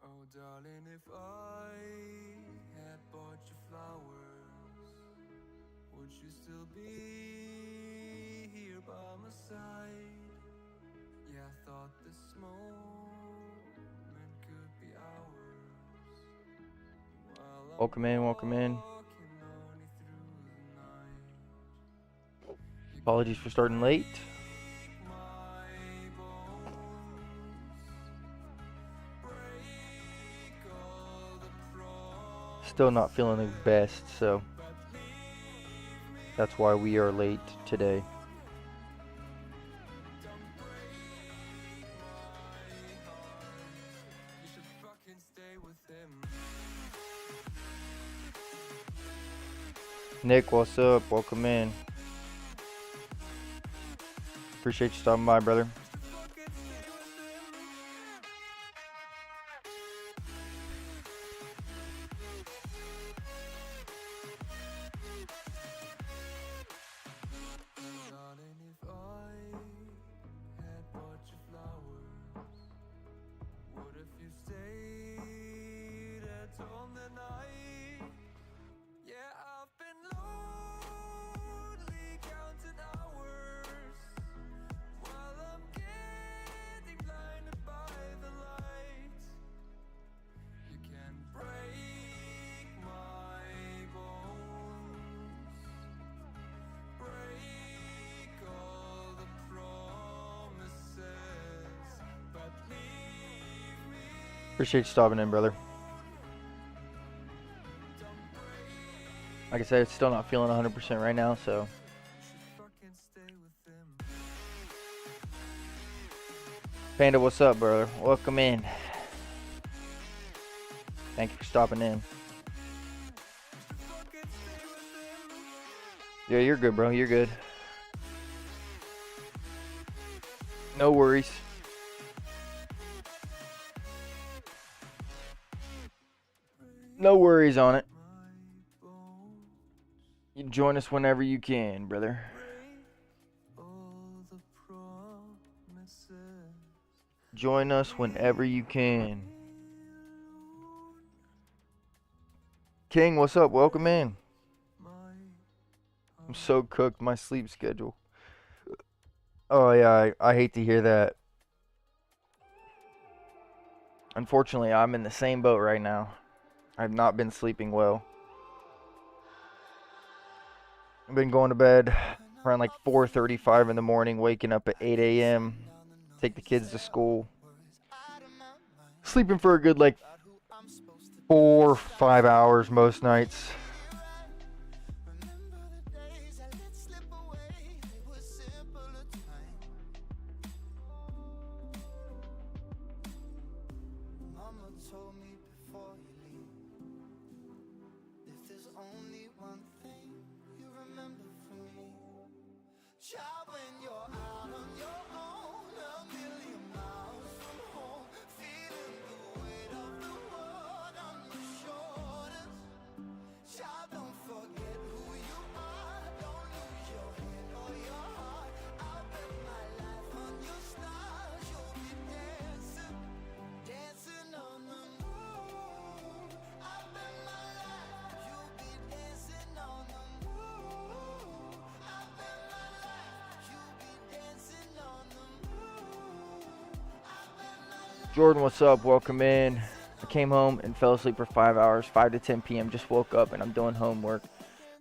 Oh, darling, if I had bought you flowers, would you still be here by my side? Yeah, I thought this moment could be ours. While I'm Welcome in, welcome in. walking only through the night, you Apologies can for starting late. break my bones, break all the Still not feeling the promises, best, so but leave me that's why we are late today. alone. Don't break my heart. You should fucking stay with him. Nick, what's up? Welcome in. Appreciate you stopping by, brother. Fucking stay with him. Darling, if I had bought you flowers, what if you stayed at home that night? Yeah, I've been lonely counting hours while I'm getting blinded by the light. You can break my bones, break all the promises, but leave me Appreciate you stopping in, brother. Like I said, it's still not feeling 100% right now, so should fucking stay with him. Panda, what's up, brother? Welcome in. Thank you for stopping in. Fucking stay with him. Yeah, you're good, bro. You're good. No worries. No worries on it. My bones, You can join us whenever you can, brother. break all the promises. Join us whenever you can. King, what's up? Welcome in. My I'm so cooked. My sleep schedule. Oh yeah, I hate to hear that. Unfortunately, I'm in the same boat right now. I've not been sleeping well. I've been going to bed around like 4:35 in the morning, waking up at 8 a.m. Take the kids to school. Sleeping for a good like 4 or 5 hours most nights. remember the days I let slip away. They were simpler times. Mama told me before you leave, if there's only one thing you remember from me, child, when you're out on your own, a million miles from home, feeling the weight of the world on your shoulders. Child, don't forget who you are. Don't lose your head or your heart. I'll bet my life on your stars. You'll be dancing, dancing on the moon. I'll bet my life you'll be dancing on the moon. I'll bet my life you'll be dancing on the moon. I'll bet my life. Jordan, what's up? Welcome in. I came home and fell asleep for 5 hours, 5 to 10 p.m. Just woke up and I'm doing homework.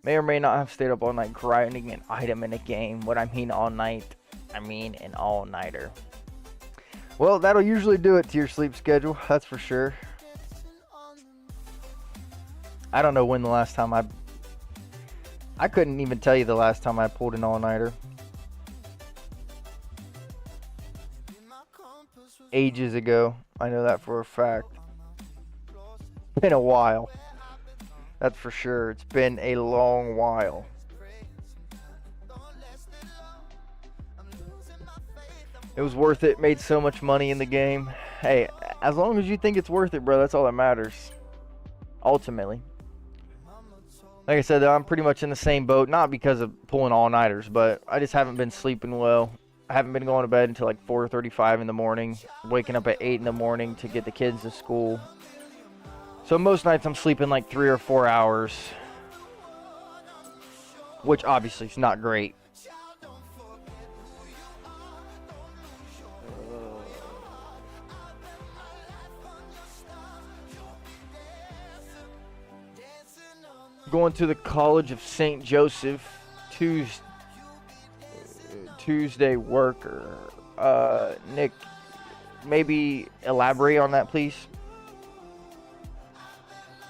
May or may not have stayed up all night grinding an item in a game. What I mean all night, I mean an all-nighter. Well, that'll usually do it to your sleep schedule, that's for sure. I don't know when the last time I couldn't even tell you the last time I pulled an all-nighter. Ages ago. I know that for a fact. Been a while. That's for sure. It's been a long while. It was worth it. Made so much money in the game. Hey, as long as you think it's worth it, bro, that's all that matters. Ultimately. Like I said, I'm pretty much in the same boat. Not because of pulling all-nighters, but I just haven't been sleeping well. I haven't been going to bed until like 4:35 in the morning, waking up at 8 in the morning to get the kids to school. So most nights I'm sleeping like 3 or 4 hours, which obviously is not great. Going to the College of St. Joseph Tuesday worker. Nick, maybe elaborate on that, please.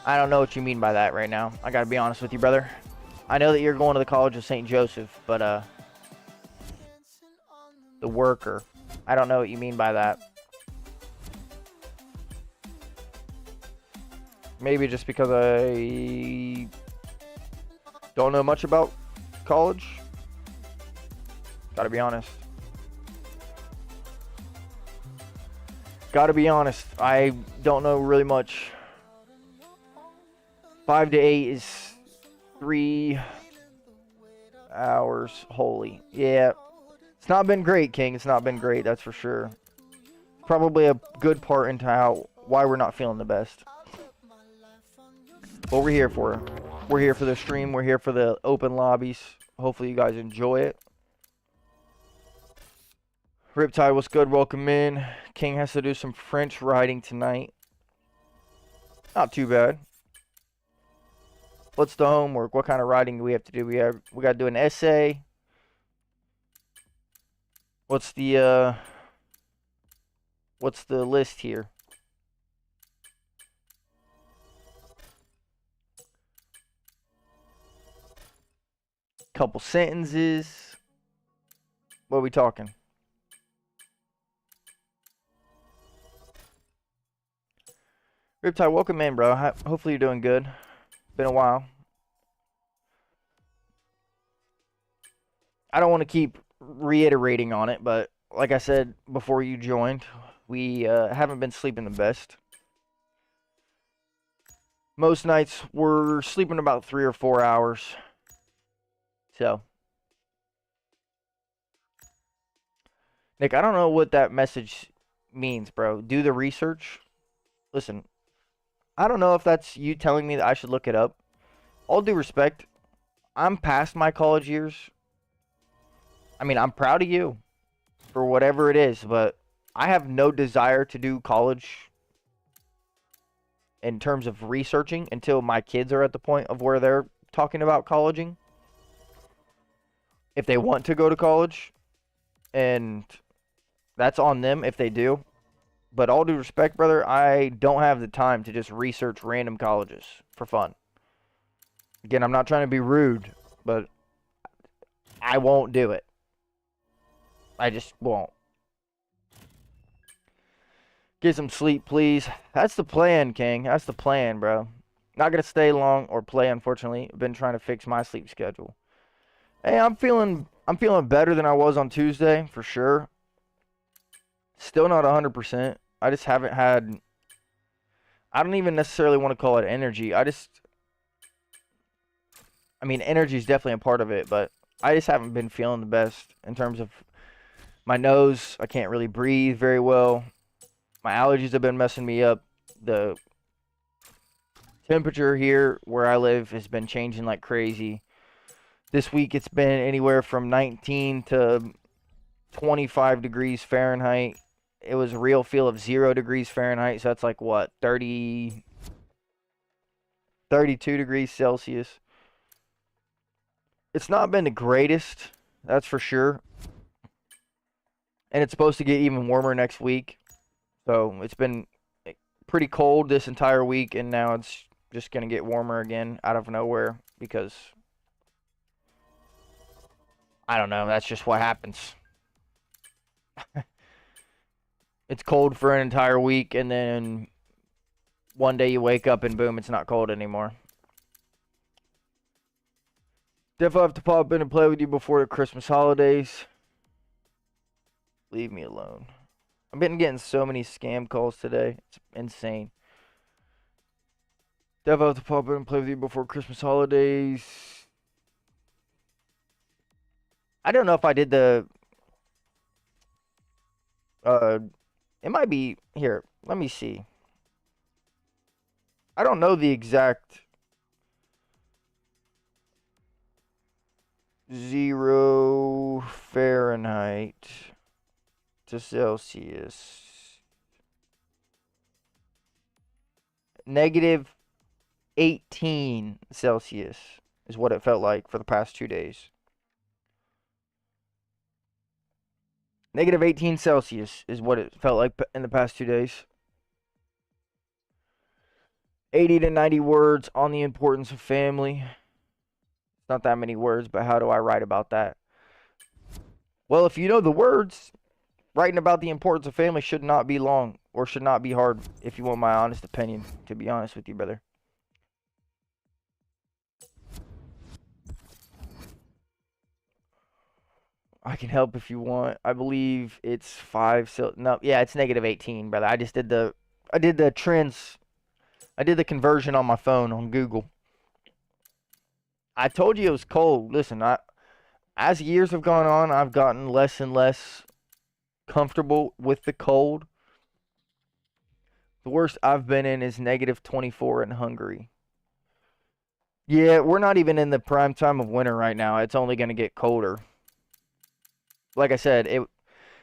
I don't know what you mean by that right now. I gotta be honest with you, brother. I know that you're going to the College of St. Joseph, but the worker. I don't know what you mean by that. Maybe just because I don't know much about college. Gotta be honest. Gotta be honest. I don't know really much. 5 to 8 is 3 hours. Holy. Yeah. It's not been great, King. It's not been great, that's for sure. Probably a good part into why we're not feeling the best. What we're here for. We're here for the stream. We're here for the open lobbies. Hopefully you guys enjoy it. Riptide, what's good? Welcome in. King has to do some French writing tonight. Not too bad. What's the homework? What kind of writing do we have to do? We got to do an essay. What's the list here? Couple sentences. What are we talking? Riptide, welcome in, bro. Hopefully you're doing good. Been a while. I don't want to keep reiterating on it, but like I said before you joined, we haven't been sleeping the best. Most nights we're sleeping about 3 or 4 hours. So, Nick, I don't know what that message means, bro. Do the research. Listen, I don't know if that's you telling me that I should look it up. All due respect, I'm past my college years. I mean, I'm proud of you for whatever it is, but I have no desire to do college in terms of researching until my kids are at the point of where they're talking about colleging. If they want to go to college, and that's on them if they do. But all due respect, brother, I don't have the time to just research random colleges for fun. Again, I'm not trying to be rude, but I won't do it. I just won't. Get some sleep, please. That's the plan, King. That's the plan, bro. Not going to stay long or play, unfortunately. I've been trying to fix my sleep schedule. Hey, I'm feeling better than I was on Tuesday, for sure. Still not 100%. I just haven't had... I don't even necessarily want to call it energy. I mean, energy is definitely a part of it, but I just haven't been feeling the best in terms of my nose. I can't really breathe very well. My allergies have been messing me up. The temperature here where I live has been changing like crazy. This week it's been anywhere from 19 to 25 degrees Fahrenheit. It was a real feel of 0 degrees Fahrenheit, so that's like what, 32 degrees Celsius. It's not been the greatest, that's for sure. And it's supposed to get even warmer next week. So it's been pretty cold this entire week, and now it's just going to get warmer again out of nowhere because, I don't know, that's just what happens. It's cold for an entire week, and then one day you wake up and boom, it's not cold anymore. Definitely have to pop in and play with you before the Christmas holidays. Leave me alone. I've been getting so many scam calls today. It's insane. Definitely have to pop in and play with you before Christmas holidays. I don't know if I did the Uh, it might be here. Let me see. I don't know the exact 0 Fahrenheit to Celsius. Negative 18 Celsius is what it felt like for the past 2 days. Negative 18 Celsius is what it felt like in the past 2 days. 80 to 90 words on the importance of family. It's not that many words, but how do I write about that? Well, if you know the words, writing about the importance of family should not be long or should not be hard, if you want my honest opinion, to be honest with you, brother. I can help if you want. I believe it's 5. So no, yeah, it's negative 18, brother. I did the conversion on my phone on Google. I told you it was cold. Listen, as years have gone on, I've gotten less and less comfortable with the cold. The worst I've been in is negative 24 in Hungary. Yeah, we're not even in the prime time of winter right now. It's only going to get colder. Like I said,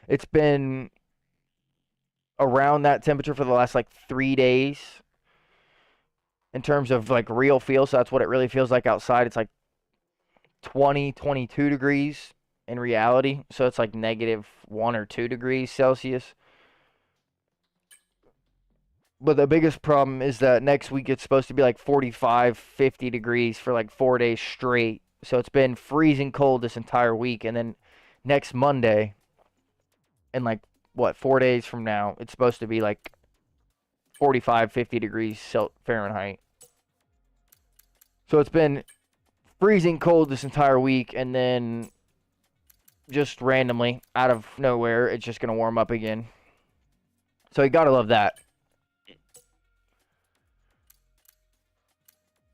it's been around that temperature for the last like 3 days in terms of like real feel. So that's what it really feels like outside. It's like 20, 22 degrees in reality. So it's like negative 1 or 2 degrees Celsius. But the biggest problem is that next week it's supposed to be like 45, 50 degrees for like 4 days straight. So it's been freezing cold this entire week. And then next Monday, and like, 4 days from now, it's supposed to be like 45, 50 degrees Fahrenheit. So it's been freezing cold this entire week. And then just randomly, out of nowhere, it's just going to warm up again. So you got to love that.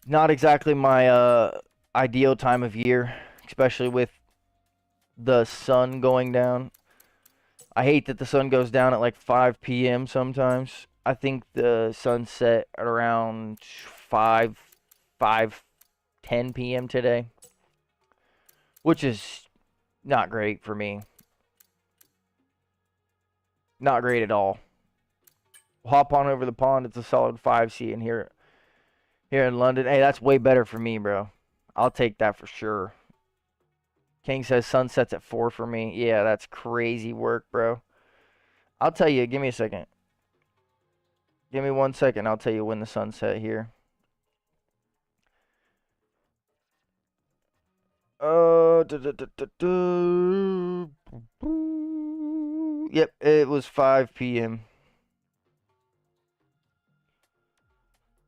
Not exactly my ideal time of year, especially with the sun going down. I hate that the sun goes down at like 5 p.m. sometimes. I think the sun set at around 10 p.m. today, which is not great for me. Not great at all. Hop on over the pond. It's a solid 5C in here in London. Hey, that's way better for me, bro. I'll take that for sure. King says sunsets at 4 for me. Yeah, that's crazy work, bro. I'll tell you. Give me a second. Give me 1 second. I'll tell you when the sunset here. Yep, it was 5 p.m.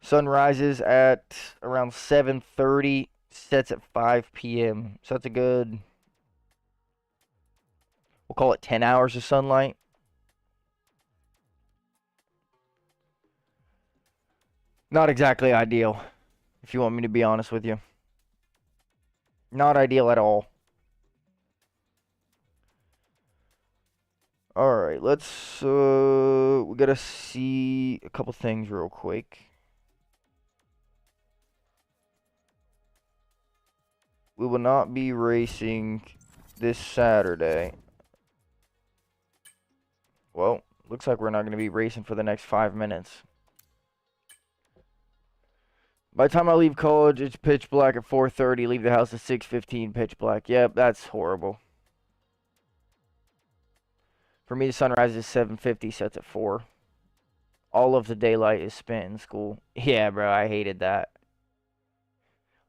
Sun rises at around 7:30, sets at 5 p.m. So that's a good, we'll call it 10 hours of sunlight. Not exactly ideal, if you want me to be honest with you. Not ideal at all. Alright, let's, we gotta see a couple things real quick. We will not be racing this Saturday. Well, looks like we're not going to be racing for the next 5 minutes. By the time I leave college, it's pitch black at 4:30. Leave the house at 6:15, pitch black. Yep, that's horrible. For me, the sunrise is 7:50, sets at 4. All of the daylight is spent in school. Yeah, bro, I hated that.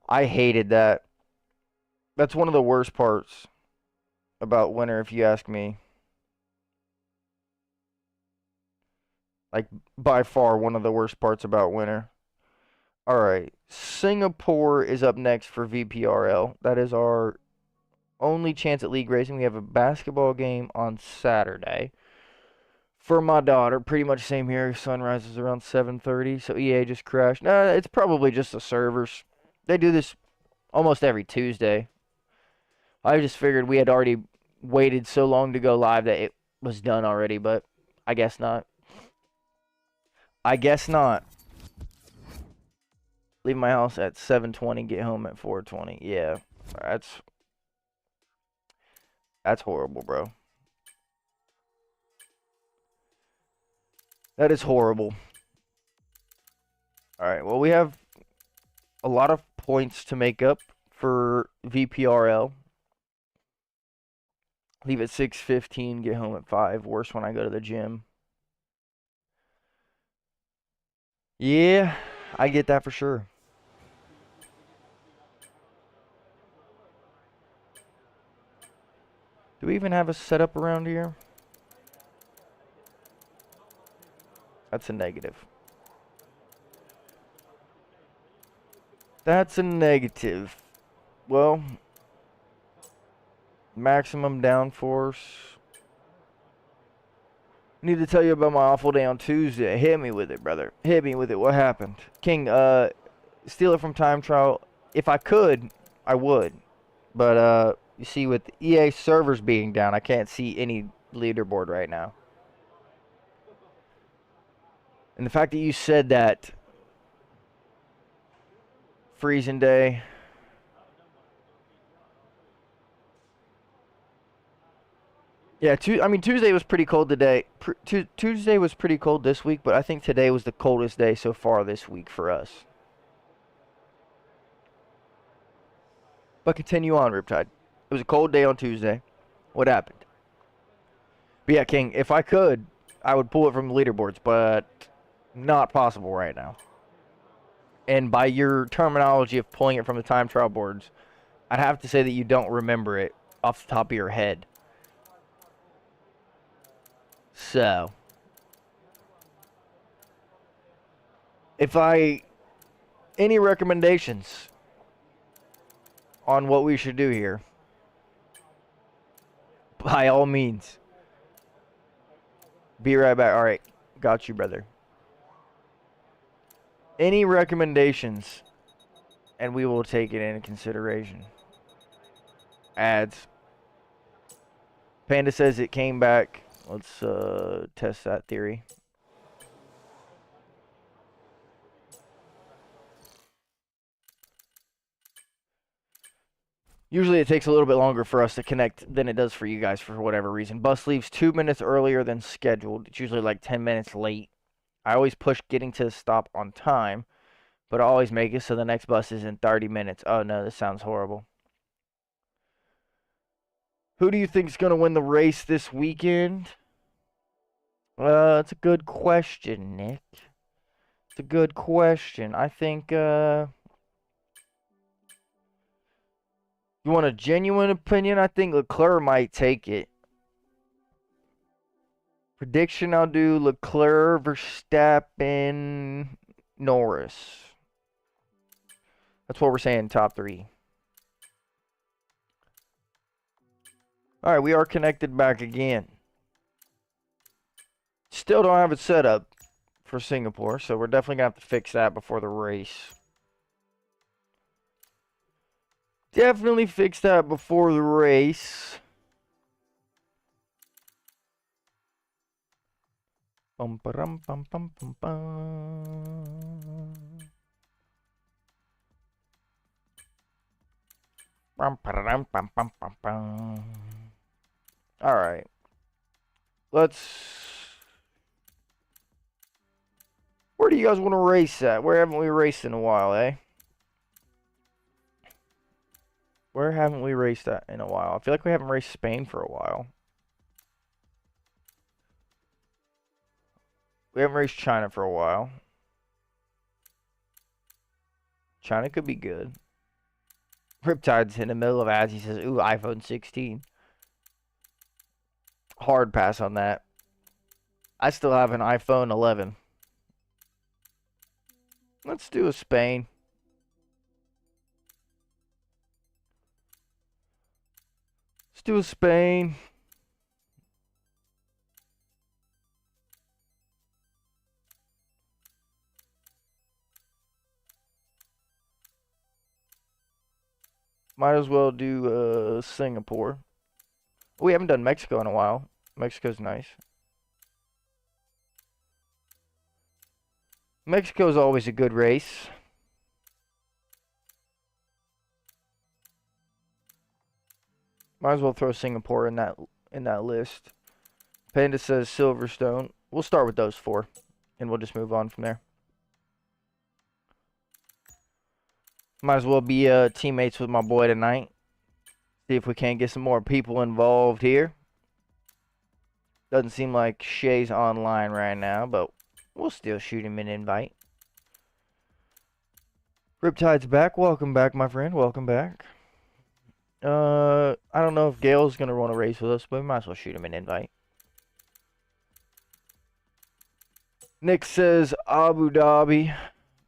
I hated that. That's one of the worst parts about winter, if you ask me. Like, by far, one of the worst parts about winter. Alright, Singapore is up next for VPRL. That is our only chance at league racing. We have a basketball game on Saturday. For my daughter, pretty much same here. Sunrise is around 7:30, so EA just crashed. Nah, it's probably just the servers. They do this almost every Tuesday. I just figured we had already waited so long to go live that was done already, but I guess not. I guess not. Leave my house at 7:20, get home at 4:20. Yeah, that's horrible, bro. That is horrible. All right, well, we have a lot of points to make up for VPRL. Leave at 6:15, get home at 5. Worse when I go to the gym. Yeah, I get that for sure. Do we even have a setup around here? That's a negative. That's a negative. Well, maximum downforce. Need to tell you about my awful day on Tuesday. Hit me with it, brother. Hit me with it. What happened? King, steal it from time trial. If I could, I would. But, you see, with EA servers being down, I can't see any leaderboard right now. And the fact that you said that freezing day. Yeah, Tuesday was pretty cold today. Tuesday was pretty cold this week, but I think today was the coldest day so far this week for us. But continue on, Riptide. It was a cold day on Tuesday. What happened? But yeah, King, if I could, I would pull it from the leaderboards, but not possible right now. And by your terminology of pulling it from the time trial boards, I'd have to say that you don't remember it off the top of your head. So, any recommendations on what we should do here, by all means. Be right back. All right. Got you, brother. Any recommendations, and we will take it into consideration. Ads. Panda says it came back. Let's test that theory. Usually it takes a little bit longer for us to connect than it does for you guys for whatever reason. Bus leaves 2 minutes earlier than scheduled. It's usually like 10 minutes late. I always push getting to the stop on time, but I always make it so the next bus is in 30 minutes. Oh no, this sounds horrible. Who do you think is going to win the race this weekend? It's a good question, Nick. It's a good question. I think, you want a genuine opinion? I think Leclerc might take it. Prediction, I'll do Leclerc, Verstappen, Norris. That's what we're saying, top 3. Alright, we are connected back again. Still don't have it set up for Singapore, so we're definitely going to have to fix that before the race. Definitely fix that before the race. Bum bum bum bum bum bum. Bum bum bum bum bum bum. All right. Where do you guys want to race at? Where haven't we raced in a while, eh? Where haven't we raced at in a while? I feel like we haven't raced Spain for a while. We haven't raced China for a while. China could be good. Riptide's in the middle of ads. He says, ooh, iPhone 16. Hard pass on that. I still have an iPhone 11. Let's do a Spain. Let's do a Spain. Might as well do Singapore. We haven't done Mexico in a while. Mexico's nice. Mexico's always a good race. Might as well throw Singapore in that list. Panda says Silverstone. We'll start with those 4, and we'll just move on from there. Might as well be teammates with my boy tonight. See if we can't get some more people involved here. Doesn't seem like Shay's online right now, but we'll still shoot him an invite. Riptide's back. Welcome back, my friend. Welcome back. I don't know if Gail's going to want to race with us, but we might as well shoot him an invite. Nick says Abu Dhabi.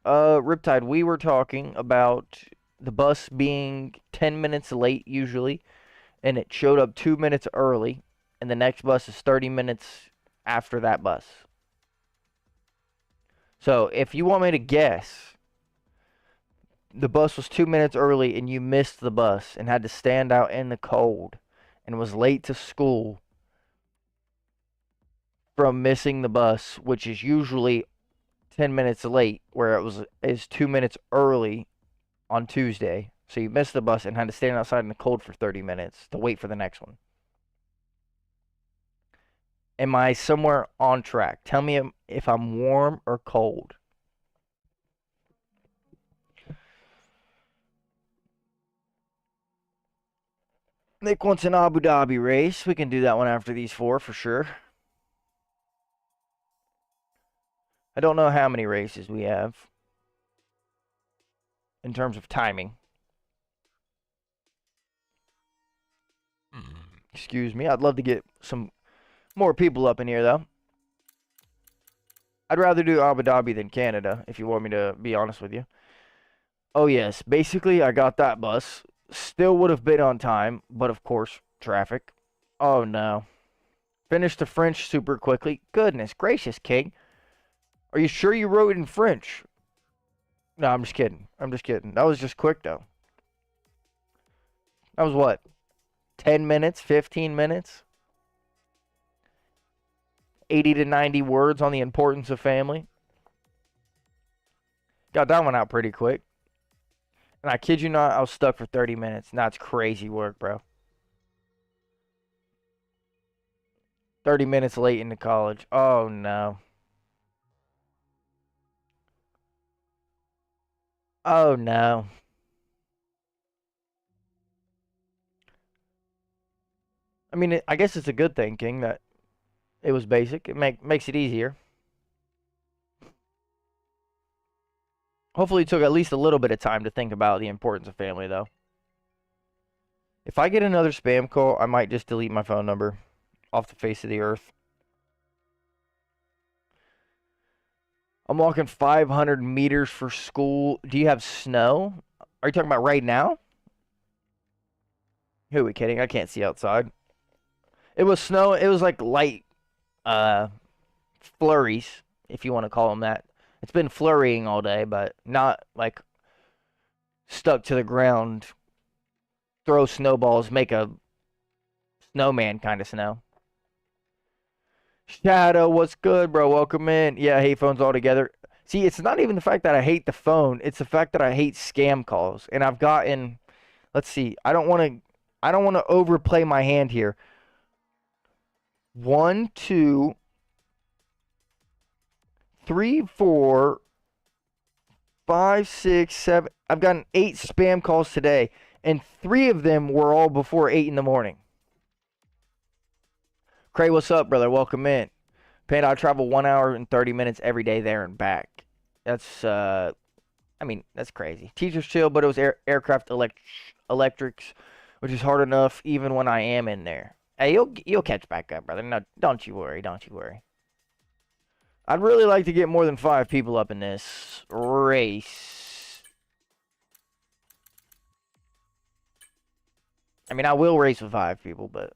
Riptide, we were talking about the bus being 10 minutes late usually, and it showed up 2 minutes early, and the next bus is 30 minutes after that bus. So if you want me to guess, the bus was 2 minutes early and you missed the bus and had to stand out in the cold and was late to school from missing the bus, which is usually 10 minutes late, where is 2 minutes early on Tuesday. So you missed the bus and had to stand outside in the cold for 30 minutes to wait for the next one. Am I somewhere on track? Tell me if I'm warm or cold. Nick wants an Abu Dhabi race. We can do that one after these 4 for sure. I don't know how many races we have in terms of timing. Excuse me. I'd love to get some more people up in here, though. I'd rather do Abu Dhabi than Canada, if you want me to be honest with you. Oh, yes. Basically, I got that bus. Still would have been on time, but of course, traffic. Oh, no. Finished the French super quickly. Goodness gracious, King. Are you sure you wrote in French? No, I'm just kidding. I'm just kidding. That was just quick, though. That was what? 10 minutes? 15 minutes? 80 to 90 words on the importance of family. Got that one out pretty quick. And I kid you not, I was stuck for 30 minutes. And that's crazy work, bro. 30 minutes late into college. Oh, no. Oh, no. I mean, I guess it's a good thing, King, that it was basic. It makes it easier. Hopefully it took at least a little bit of time to think about the importance of family, though. If I get another spam call, I might just delete my phone number off the face of the earth. I'm walking 500 meters for school. Do you have snow? Are you talking about right now? Who are we kidding? I can't see outside. It was snow. It was like light flurries, if you want to call them that. It's been flurrying all day, but not like stuck to the ground. Throw snowballs, make a snowman kind of snow. Shadow, what's good, bro? Welcome in. Yeah, I hate phones altogether. See, it's not even the fact that I hate the phone. It's the fact that I hate scam calls. And I've gotten, let's see, I don't want to overplay my hand here. 1, 2, 3, 4, 5, 6, 7. I've gotten 8 spam calls today, and 3 of them were all before 8 in the morning. Cray, what's up, brother? Welcome in. Panda, I travel 1 hour and 30 minutes every day there and back. That's, I mean, that's crazy. Teachers chill, but it was aircraft electrics, which is hard enough even when I am in there. Hey, you'll catch back up, brother. No, don't you worry. Don't you worry. I'd really like to get more than 5 people up in this race. I mean, I will race with 5 people, but...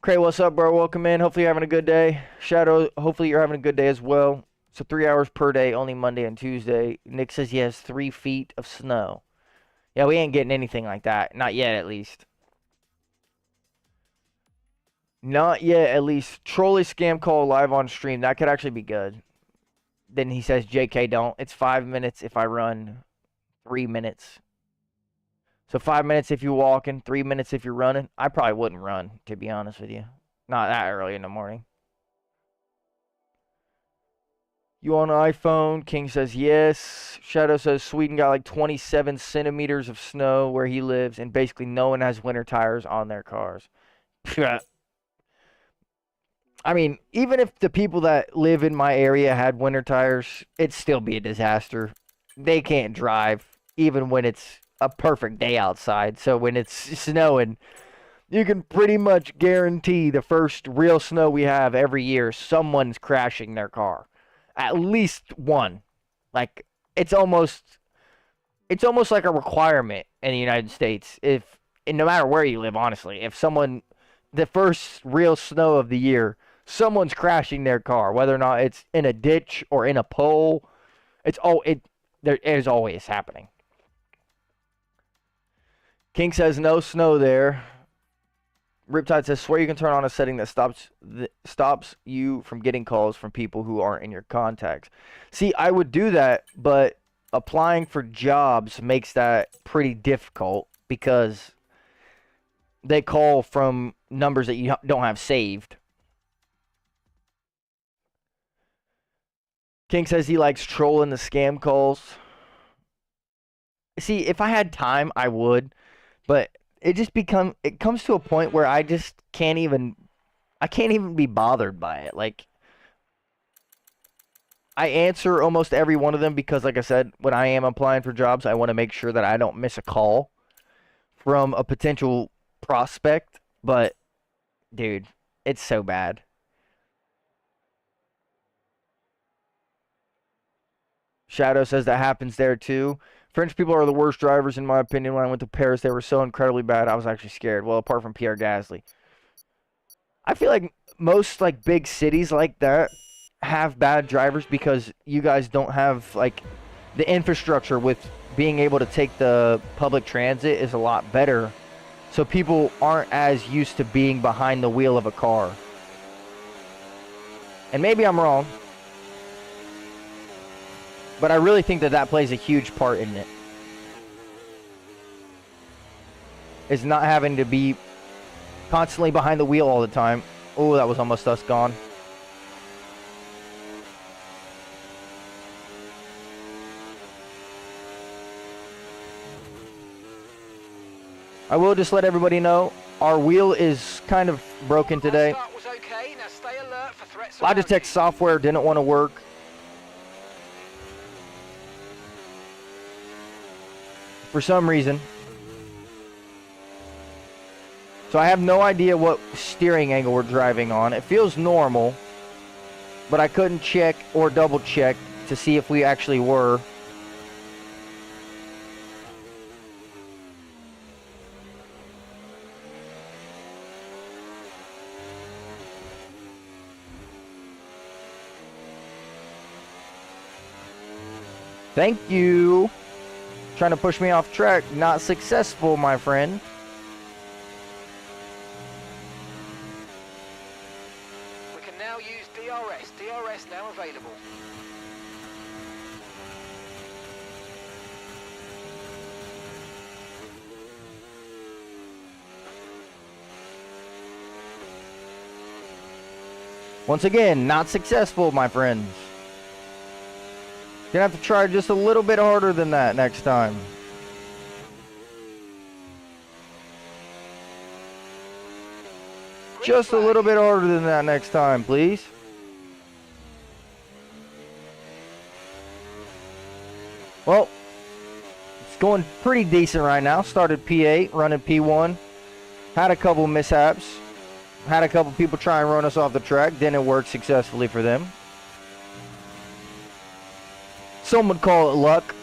Cray, what's up, bro? Welcome in. Hopefully you're having a good day. Shadow, hopefully you're having a good day as well. So 3 hours per day, only Monday and Tuesday. Nick says he has 3 feet of snow. Yeah, we ain't getting anything like that. Not yet, at least. Not yet, at least. Trolley scam call live on stream. That could actually be good. Then he says, JK, don't. It's 5 minutes if I run 3 minutes. So 5 minutes if you're walking, 3 minutes if you're running. I probably wouldn't run, to be honest with you. Not that early in the morning. You on an iPhone? King says yes. Shadow says Sweden got like 27 centimeters of snow where he lives, and basically no one has winter tires on their cars. I mean, even if the people that live in my area had winter tires, it'd still be a disaster. They can't drive, even when it's a perfect day outside. So when it's snowing, you can pretty much guarantee the first real snow we have every year, someone's crashing their car. At least one. Like, it's almost like a requirement in the United States. And no matter where you live, honestly, if someone, the first real snow of the year, someone's crashing their car, whether or not it's in a ditch or in a pole, it is always happening. King says no snow there. Riptide says, swear you can turn on a setting that stops you from getting calls from people who aren't in your contacts. See, I would do that, but applying for jobs makes that pretty difficult because they call from numbers that you don't have saved. King says he likes trolling the scam calls. See, if I had time, I would, but it comes to a point where I just can't even be bothered by it. Like, I answer almost every one of them because, like I said, when I am applying for jobs, I want to make sure that I don't miss a call from a potential prospect. But, dude, it's so bad. Shadow says that happens there too. French people are the worst drivers in my opinion. When I went to Paris, they were so incredibly bad. I was actually scared. Well, apart from Pierre Gasly. I feel like most like big cities like that have bad drivers because you guys don't have like the infrastructure with being able to take the public transit is a lot better. So people aren't as used to being behind the wheel of a car. And maybe I'm wrong. But I really think that plays a huge part in it. Is not having to be constantly behind the wheel all the time. Oh, that was almost us gone. I will just let everybody know, our wheel is kind of broken today. Logitech software didn't want to work. For some reason. So I have no idea what steering angle we're driving on. It feels normal, but I couldn't check or double check to see if we actually were. Thank you. Trying to push me off track. Not successful, my friend. We can now use DRS. DRS now available. Once again, not successful, my friends. Gonna have to try just a little bit harder than that next time. Just a little bit harder than that next time, please. Well, it's going pretty decent right now. Started P8, running P1. Had a couple mishaps. Had a couple people try and run us off the track. Didn't work successfully for them. Some would call it luck.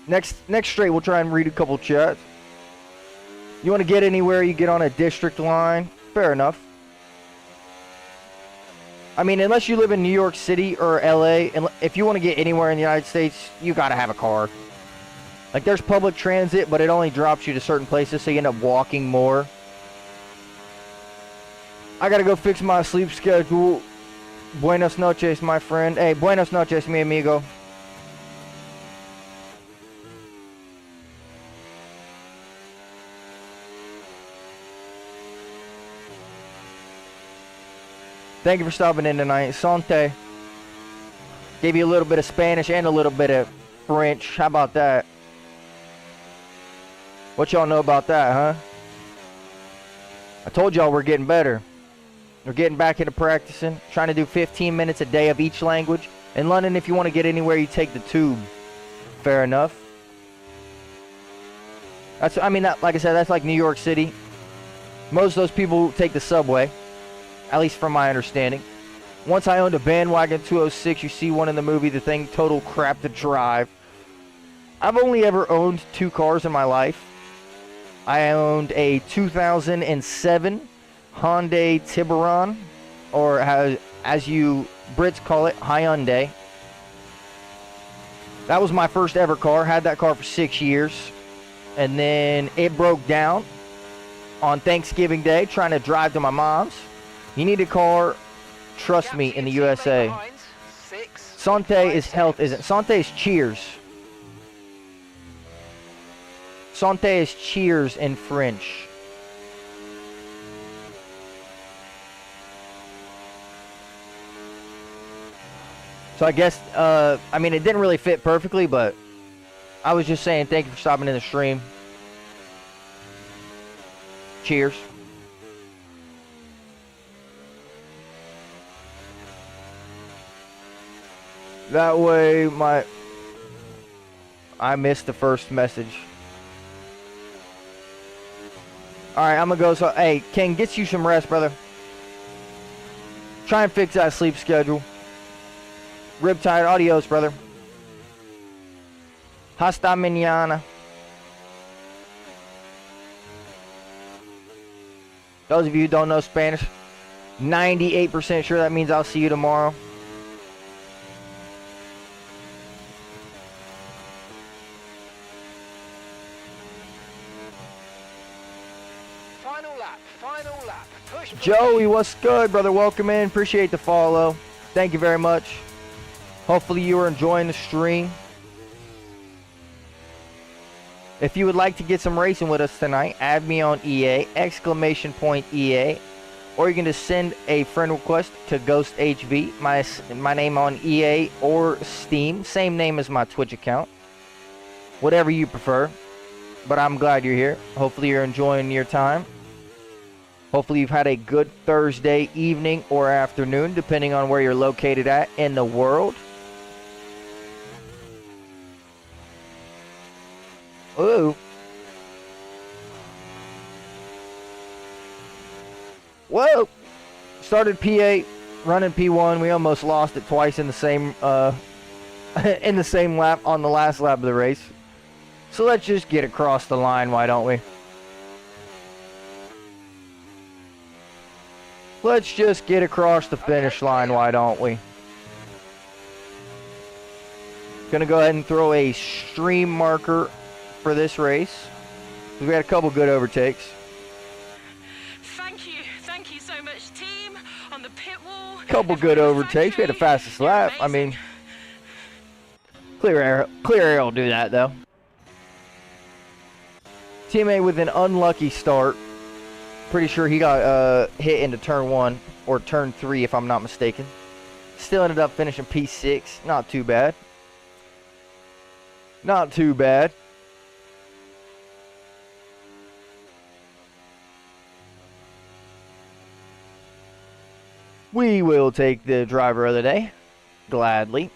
Next straight, we'll try and read a couple chats. You want to get anywhere, you get on a district line. Fair enough. I mean, unless you live in New York City or LA, and if you want to get anywhere in the United States, you got to have a car. Like, there's public transit, but it only drops you to certain places, so you end up walking more. I gotta go fix my sleep schedule. Buenas noches, my friend. Hey, buenas noches, mi amigo. Thank you for stopping in tonight. Sante. Gave you a little bit of Spanish and a little bit of French. How about that? What y'all know about that, huh? I told y'all we're getting better. We're getting back into practicing. Trying to do 15 minutes a day of each language. In London, if you want to get anywhere, you take the tube. Fair enough. That's, I mean, that, like I said, that's like New York City. Most of those people take the subway. At least from my understanding. Once I owned a bandwagon 206. You see one in the movie. The thing total crap to drive. I've only ever owned 2 cars in my life. I owned a 2007 Hyundai Tiburon, or as you Brits call it, Hyundai. That was my first ever car. Had that car for 6 years. And then it broke down on Thanksgiving Day trying to drive to my mom's. You need a car, trust me, in the USA. Santé is health, isn't Santé is cheers. Santé is cheers in French. So I guess, I mean, it didn't really fit perfectly, but I was just saying thank you for stopping in the stream. Cheers. That way, I missed the first message. Alright, I'm gonna go. So, hey, King, get you some rest, brother. Try and fix that sleep schedule. Riptide, adios, brother. Hasta mañana. Those of you who don't know Spanish, 98% sure that means I'll see you tomorrow. Final lap. Push. Joey, what's good, brother? Welcome in. Appreciate the follow. Thank you very much. Hopefully you are enjoying the stream. If you would like to get some racing with us tonight, add me on EA, !EA, or you can just send a friend request to Ghost HV, my name on EA or Steam, same name as my Twitch account. Whatever you prefer, but I'm glad you're here. Hopefully you're enjoying your time. Hopefully you've had a good Thursday evening or afternoon, depending on where you're located at in the world. Ooh. Whoa. Started P8, running P1. We almost lost it twice in the same in the same lap on the last lap of the race. So let's just get across the line, why don't we? Let's just get across the finish line, why don't we? Gonna go ahead and throw a stream marker for this race. We had a couple good overtakes. Thank you so much, team, on the pit wall. Couple good overtakes. We had the fastest lap. I mean, clear air will do that though. Teammate with an unlucky start. Pretty sure he got hit into turn 1 or turn 3 if I'm not mistaken. Still ended up finishing P6. Not too bad. Not too bad. We will take the driver of the day. Gladly.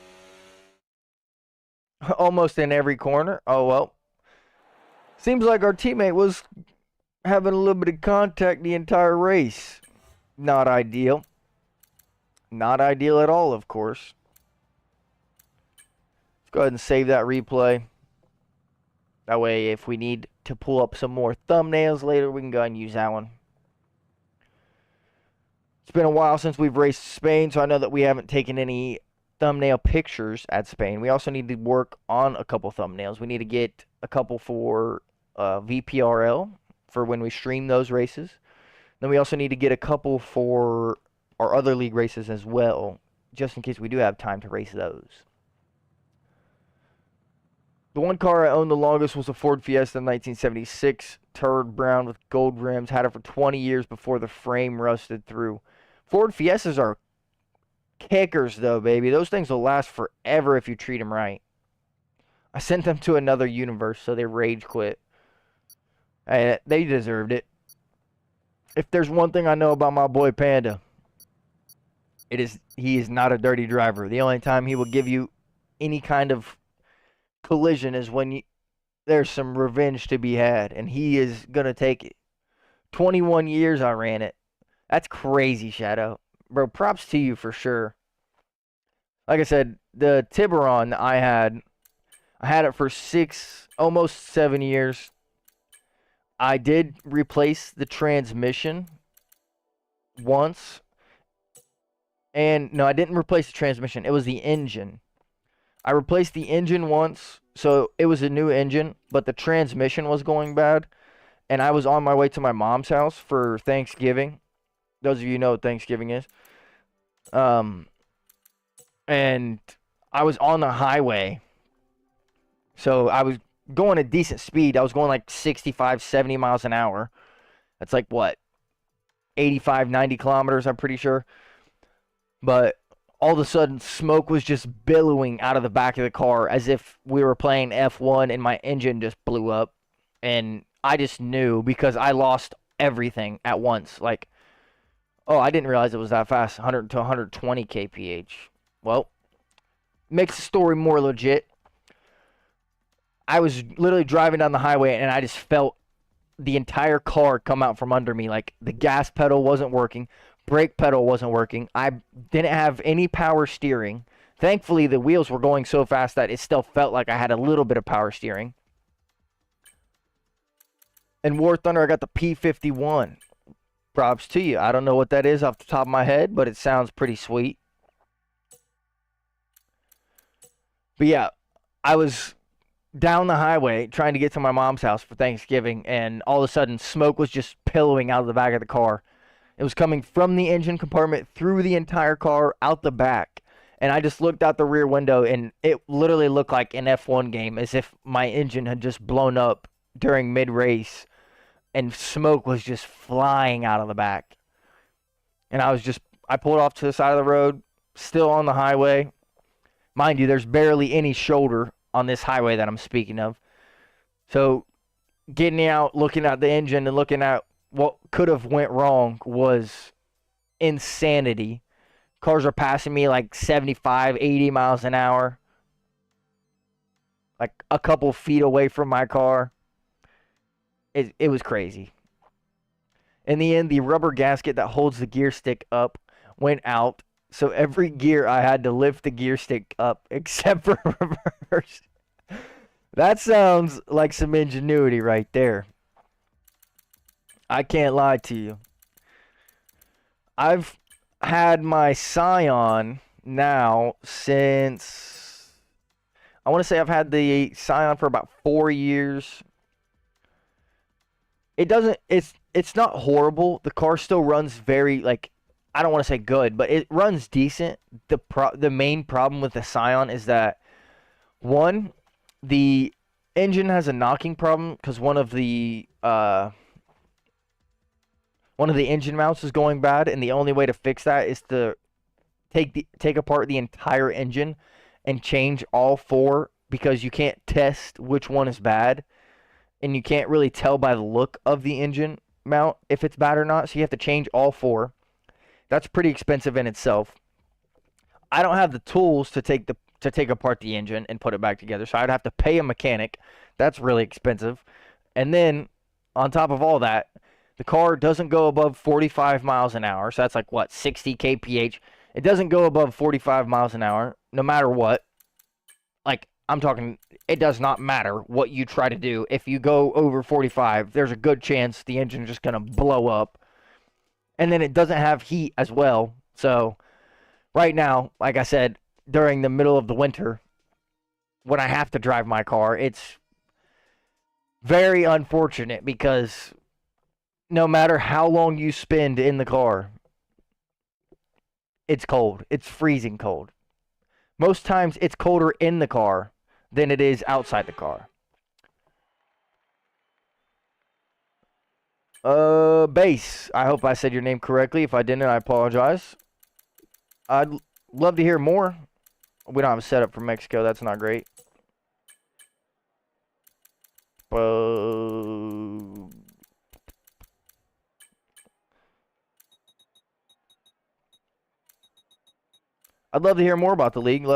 Almost in every corner. Oh well. Seems like our teammate was having a little bit of contact the entire race. Not ideal. Not ideal at all, of course. Let's go ahead and save that replay. That way, if we need to pull up some more thumbnails later, we can go ahead and use that one. It's been a while since we've raced Spain, so I know that we haven't taken any thumbnail pictures at Spain. We also need to work on a couple thumbnails. We need to get a couple for VPRL for when we stream those races. Then we also need to get a couple for our other league races as well, just in case we do have time to race those. The one car I owned the longest was a Ford Fiesta 1976, turd brown with gold rims. Had it for 20 years before the frame rusted through. Ford Fiestas are kickers, though, baby. Those things will last forever if you treat them right. I sent them to another universe, so they rage quit. Hey, they deserved it. If there's one thing I know about my boy Panda, it is he is not a dirty driver. The only time he will give you any kind of collision is when there's some revenge to be had, and he is gonna take it. 21 years I ran it. That's crazy, Shadow. Bro, props to you for sure. Like I said, the Tiburon I had it for almost 7 years. I did replace the transmission once. And no, I didn't replace the transmission. It was the engine. I replaced the engine once, so it was a new engine, but the transmission was going bad. And I was on my way to my mom's house for Thanksgiving. Those of you know what Thanksgiving is. And I was on the highway. So I was going at decent speed. I was going like 65, 70 miles an hour. That's like what? 85, 90 kilometers, I'm pretty sure. But all of a sudden, smoke was just billowing out of the back of the car as if we were playing F1 and my engine just blew up. And I just knew because I lost everything at once. Like, oh, I didn't realize it was that fast, 100 to 120 kph. Well, makes the story more legit. I was literally driving down the highway and I just felt the entire car come out from under me. Like the gas pedal wasn't working, brake pedal wasn't working. I didn't have any power steering. Thankfully, the wheels were going so fast that it still felt like I had a little bit of power steering. In War Thunder, I got the P51. Props to you. I don't know what that is off the top of my head, but it sounds pretty sweet. But yeah, I was down the highway trying to get to my mom's house for Thanksgiving, and all of a sudden smoke was just billowing out of the back of the car. It was coming from the engine compartment through the entire car out the back, and I just looked out the rear window and it literally looked like an F1 game, as if my engine had just blown up during mid-race and smoke was just flying out of the back. And I pulled off to the side of the road, still on the highway. Mind you, there's barely any shoulder on this highway that I'm speaking of. So getting out, looking at the engine and looking at what could have went wrong was insanity. Cars are passing me like 75, 80 miles an hour. Like a couple feet away from my car. It was crazy. In the end, the rubber gasket that holds the gear stick up went out. So every gear I had to lift the gear stick up except for reverse. That sounds like some ingenuity right there. I can't lie to you. I've had my Scion now since, I want to say I've had the Scion for about 4 years. It's not horrible. The car still runs very, like, I don't want to say good, but it runs decent. The main problem with the Scion is that, one, the engine has a knocking problem because one of the engine mounts is going bad, and the only way to fix that is to take apart the entire engine and change all four, because you can't test which one is bad, and you can't really tell by the look of the engine mount if it's bad or not. So you have to change all four. That's pretty expensive in itself. I don't have the tools to take apart the engine and put it back together, so I'd have to pay a mechanic. That's really expensive. And then on top of all that, the car doesn't go above 45 miles an hour, so that's like what, 60 kph. It doesn't go above 45 miles an hour no matter what. Like, I'm talking, it does not matter what you try to do. If you go over 45, there's a good chance the engine's just going to blow up. And then it doesn't have heat as well. So right now, like I said, during the middle of the winter, when I have to drive my car, it's very unfortunate because no matter how long you spend in the car, it's cold. It's freezing cold. Most times it's colder in the car than it is outside the car. Base. I hope I said your name correctly. If I didn't, I apologize. I'd love to hear more. We don't have a setup for Mexico. That's not great. I'd love to hear more about the league.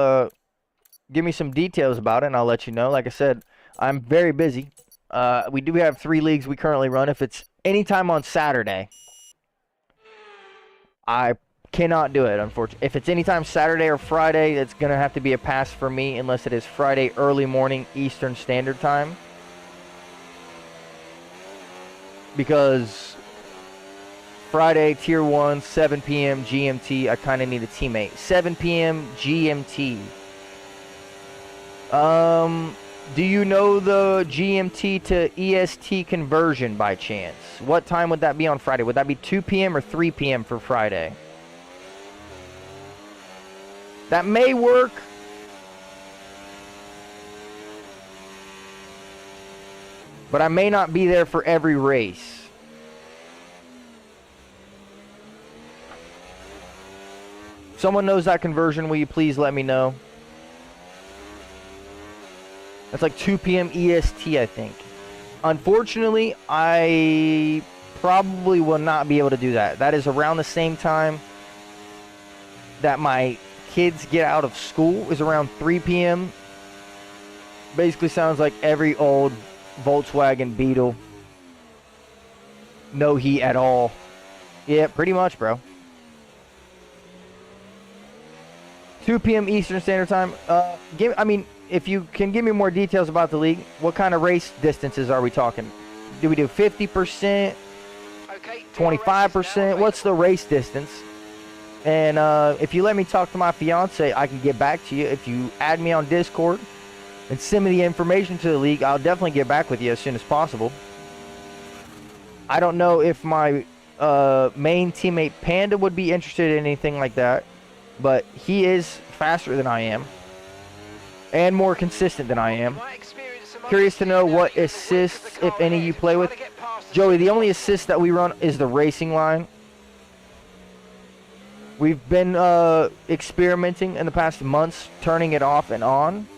Give me some details about it, and I'll let you know. Like I said, I'm very busy. We do have 3 leagues we currently run. If it's anytime on Saturday, I cannot do it, unfortunately. If it's anytime Saturday or Friday, it's going to have to be a pass for me unless it is Friday early morning Eastern Standard Time. Because Friday, Tier 1, 7 p.m. GMT, I kind of need a teammate. 7 p.m. GMT. Do you know the GMT to EST conversion by chance? What time would that be on Friday? Would that be 2 p.m. or 3 p.m. for Friday? That may work. But I may not be there for every race. Someone knows that conversion, will you please let me know? That's like 2 p.m. EST, I think. Unfortunately, I probably will not be able to do that. That is around the same time that my kids get out of school, is around 3 p.m. Basically sounds like every old Volkswagen Beetle. No heat at all. Yeah, pretty much, bro. 2 p.m. Eastern Standard Time. If you can give me more details about the league, what kind of race distances are we talking? Do we do 50%, Okay, 25%? What's the race distance? And if you let me talk to my fiance, I can get back to you. If you add me on Discord and send me the information to the league, I'll definitely get back with you as soon as possible. I don't know if my main teammate Panda would be interested in anything like that, but he is faster than I am and more consistent than I am. Curious to know what assists, if any, you play with. Joey, the only assist that we run is the racing line. We've been experimenting in the past months, turning it off and on.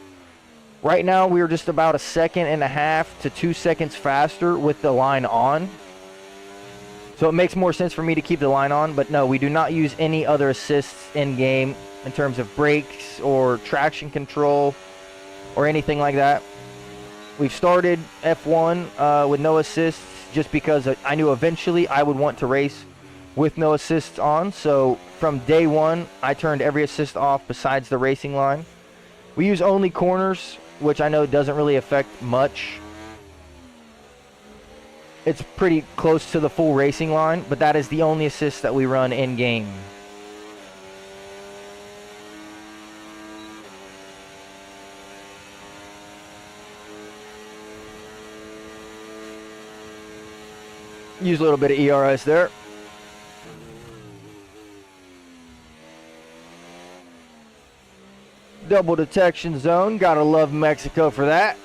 Right now, we're just about 1.5 seconds to 2 seconds faster with the line on. So it makes more sense for me to keep the line on. But no, we do not use any other assists in-game in terms of brakes or traction control or anything like that. We've started F1 with no assists just because I knew eventually I would want to race with no assists on. So from day one, I turned every assist off besides the racing line. We use only corners, which I know doesn't really affect much. It's pretty close to the full racing line, but that is the only assist that we run in-game. Use a little bit of ERS there. Double detection zone. Gotta love Mexico for that.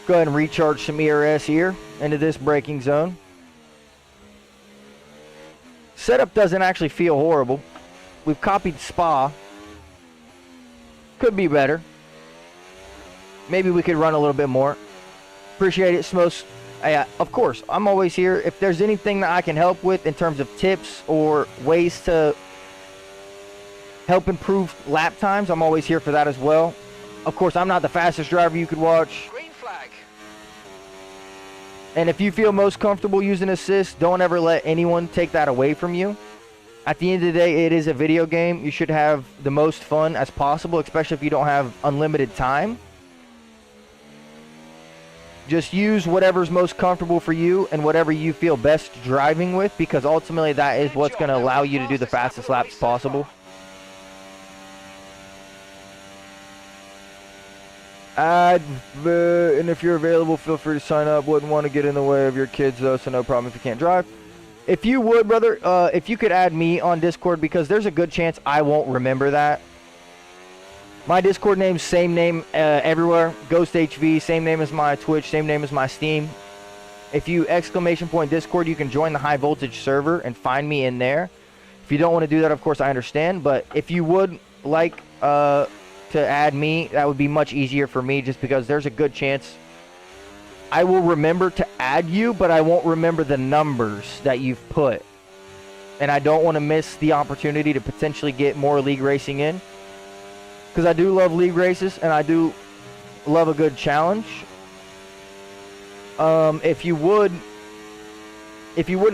Go ahead and recharge some ERS here into this braking zone. Setup doesn't actually feel horrible. We've copied Spa. Could be better. Maybe we could run a little bit more. Appreciate it, Smos. Of course, I'm always here. If there's anything that I can help with in terms of tips or ways to help improve lap times, I'm always here for that as well. Of course, I'm not the fastest driver you could watch. Green flag. And if you feel most comfortable using assist, don't ever let anyone take that away from you. At the end of the day, it is a video game. You should have the most fun as possible, especially if you don't have unlimited time. Just use whatever's most comfortable for you and whatever you feel best driving with, because ultimately that is what's going to allow you to do the fastest laps possible. And if you're available, feel free to sign up. Wouldn't want to get in the way of your kids, though, so no problem if you can't drive. If you would, brother, if you could add me on Discord, because there's a good chance I won't remember that. My Discord name's same name everywhere. Ghost HV, same name as my Twitch, same name as my Steam. If you !Discord, you can join the high voltage server and find me in there. If you don't want to do that, of course, I understand. But if you would like to add me, that would be much easier for me, just because there's a good chance I will remember to add you, but I won't remember the numbers that you've put. And I don't want to miss the opportunity to potentially get more league racing in. Because I do love league races, and I do love a good challenge. If you wouldn't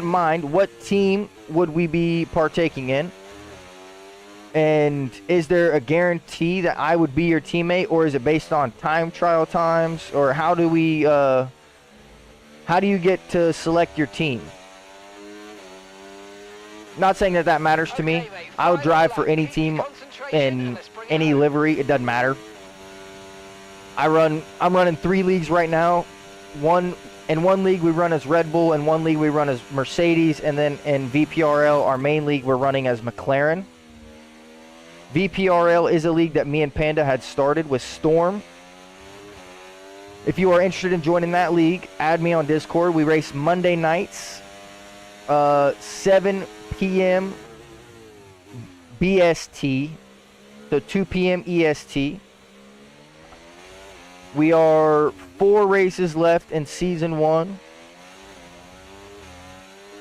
mind, what team would we be partaking in? And is there a guarantee that I would be your teammate, or is it based on time trial times, or how do we, how do you get to select your team? Not saying that that matters to me. I would drive for any team in any livery. It doesn't matter. I'm running 3 leagues right now. In one league we run as Red Bull, in one league we run as Mercedes, and then in VPRL, our main league, we're running as McLaren. VPRL is a league that me and Panda had started with Storm. If you are interested in joining that league, add me on Discord. We race Monday nights, 7 p.m. BST, so 2 p.m. EST. We are 4 races left in Season 1.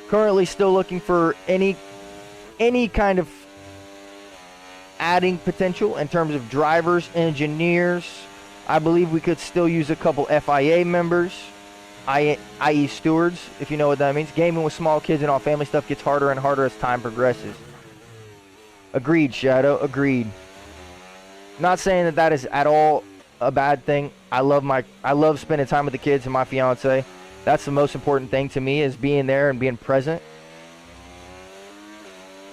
Currently still looking for any kind of adding potential in terms of drivers, engineers. I believe we could still use a couple FIA members, i.e. stewards, if you know what that means. Gaming with small kids and all family stuff gets harder and harder as time progresses. Agreed, Shadow, agreed. Not saying that that is at all a bad thing. I love spending time with the kids and my fiance. That's the most important thing to me, is being there and being present.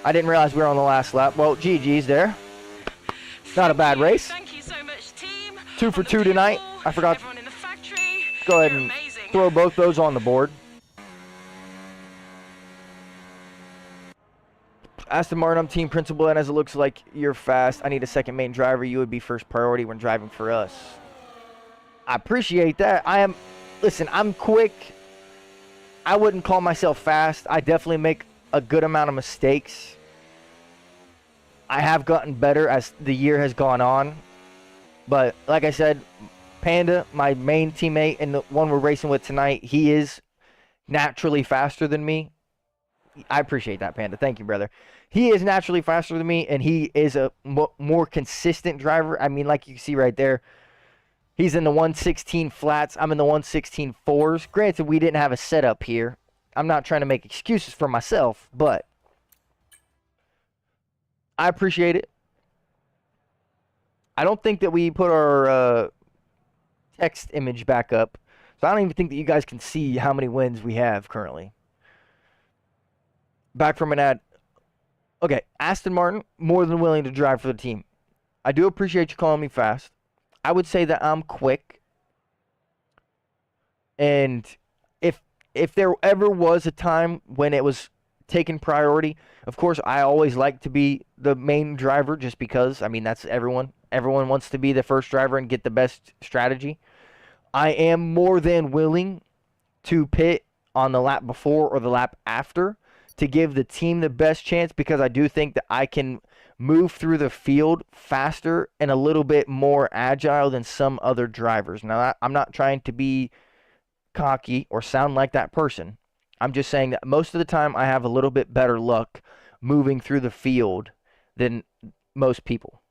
I didn't realize we were on the last lap. Well, GG's there. Not a bad race. Thank you so much, team. 2 for 2 tonight. I forgot. Everyone in the factory. Go ahead You're and amazing. throw both those on the board. Aston Martin, I'm team principal, and as it looks like you're fast, I need a second main driver. You would be first priority when driving for us. I appreciate that. Listen, I'm quick. I wouldn't call myself fast. I definitely make a good amount of mistakes. I have gotten better as the year has gone on. But like I said, Panda, my main teammate and the one we're racing with tonight, he is naturally faster than me. I appreciate that, Panda. Thank you, brother. He is naturally faster than me, and he is a more consistent driver. I mean, like you can see right there, he's in the 116 flats. I'm in the 116 fours. Granted, we didn't have a setup here. I'm not trying to make excuses for myself, but I appreciate it. I don't think that we put our text image back up, so I don't even think that you guys can see how many wins we have currently. Back from an ad. Okay, Aston Martin, more than willing to drive for the team. I do appreciate you calling me fast. I would say that I'm quick. And if there ever was a time when it was taking priority, of course, I always like to be the main driver, just because, I mean, that's everyone. Everyone wants to be the first driver and get the best strategy. I am more than willing to pit on the lap before or the lap after to give the team the best chance, because I do think that I can move through the field faster and a little bit more agile than some other drivers. Now, I'm not trying to be cocky or sound like that person. I'm just saying that most of the time I have a little bit better luck moving through the field than most people.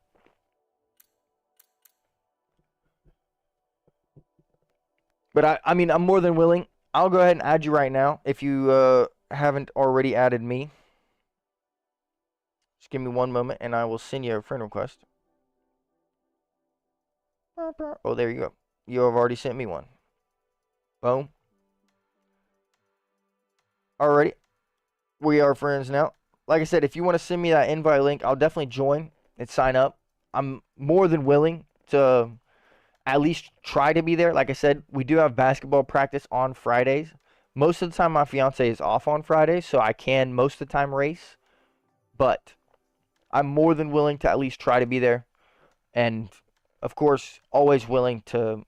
But I mean, I'm more than willing. I'll go ahead and add you right now if you haven't already added me. Just give me one moment and I will send you a friend request. Oh, there you go. You have already sent me one. Boom. Alrighty. We are friends now. Like I said, if you want to send me that invite link, I'll definitely join and sign up. I'm more than willing to at least try to be there. Like I said, we do have basketball practice on Fridays. Most of the time, my fiance is off on Fridays, so I can most of the time race. But I'm more than willing to at least try to be there. And, of course, always willing to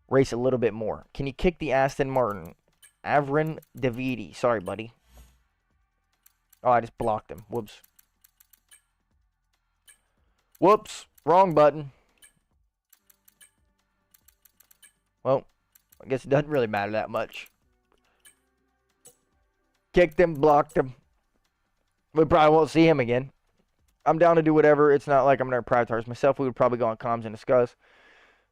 race a little bit more. Can you kick the Aston Martin? Avrin Davidi. Sorry, buddy. Oh, I just blocked him. Whoops. Whoops. Wrong button. Well, I guess it doesn't really matter that much. Kicked him, blocked him. We probably won't see him again. I'm down to do whatever. It's not like I'm going to prioritize myself. We would probably go on comms and discuss.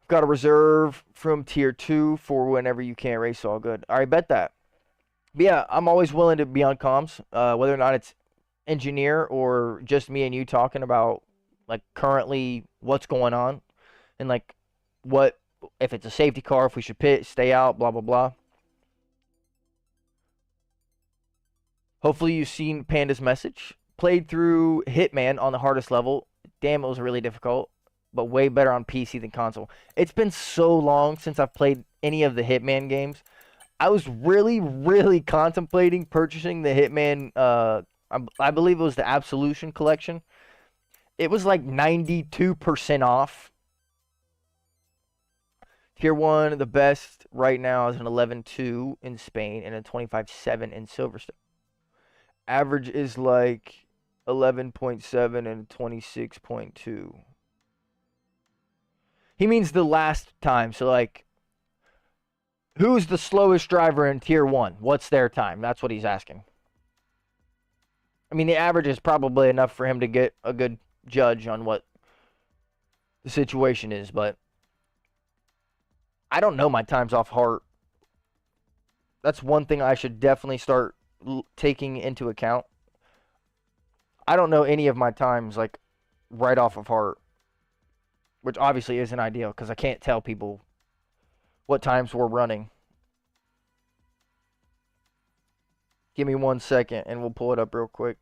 Got a reserve from tier 2 for whenever you can't race. All good. All right, bet that. But yeah, I'm always willing to be on comms, whether or not it's engineer or just me and you talking about like currently what's going on and like what if it's a safety car, if we should pit, stay out, blah blah blah. Hopefully you've seen Panda's message. Played through Hitman on the hardest level. Damn, it was really difficult, but way better on PC than console. It's been so long since I've played any of the Hitman games. I was really contemplating purchasing the Hitman, I believe it was the Absolution collection. It was like 92% off. Tier 1, the best right now is an 11.2 in Spain and a 25.7 in Silverstone. Average is like 11.7 and 26.2. He means the last time. So, like, who's the slowest driver in Tier 1? What's their time? That's what he's asking. I mean, the average is probably enough for him to get a good judge on what the situation is, but I don't know my times off heart. That's one thing I should definitely start taking into account. I don't know any of my times like right off of heart, which obviously isn't ideal because I can't tell people what times we're running. Give me 1 second and we'll pull it up real quick.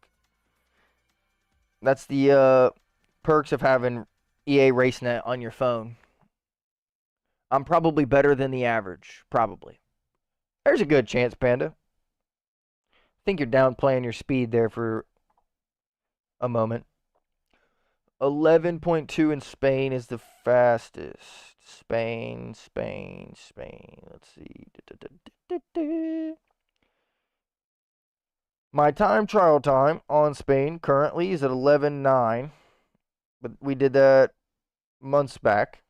That's the perks of having EA RaceNet on your phone. I'm probably better than the average, probably. There's a good chance, Panda. I think you're downplaying your speed there for a moment. 11.2 in Spain is the fastest. Spain. Let's see. My time trial time on Spain currently is at 11.9. But we did that months back.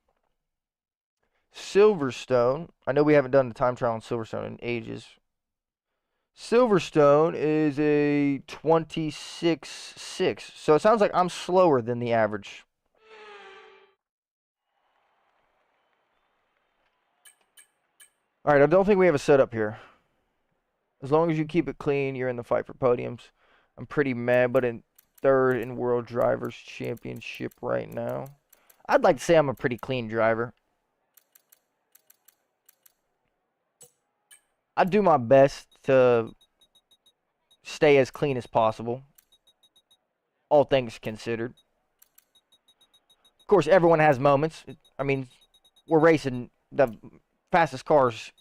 Silverstone. I know we haven't done the time trial on Silverstone in ages. Silverstone is a 26.6. So it sounds like I'm slower than the average. All right, I don't think we have a setup here. As long as you keep it clean, you're in the fight for podiums. I'm pretty mad, but in third in World Drivers' Championship right now. I'd like to say I'm a pretty clean driver. I do my best to stay as clean as possible, all things considered. Of course, everyone has moments. I mean, we're racing the fastest cars.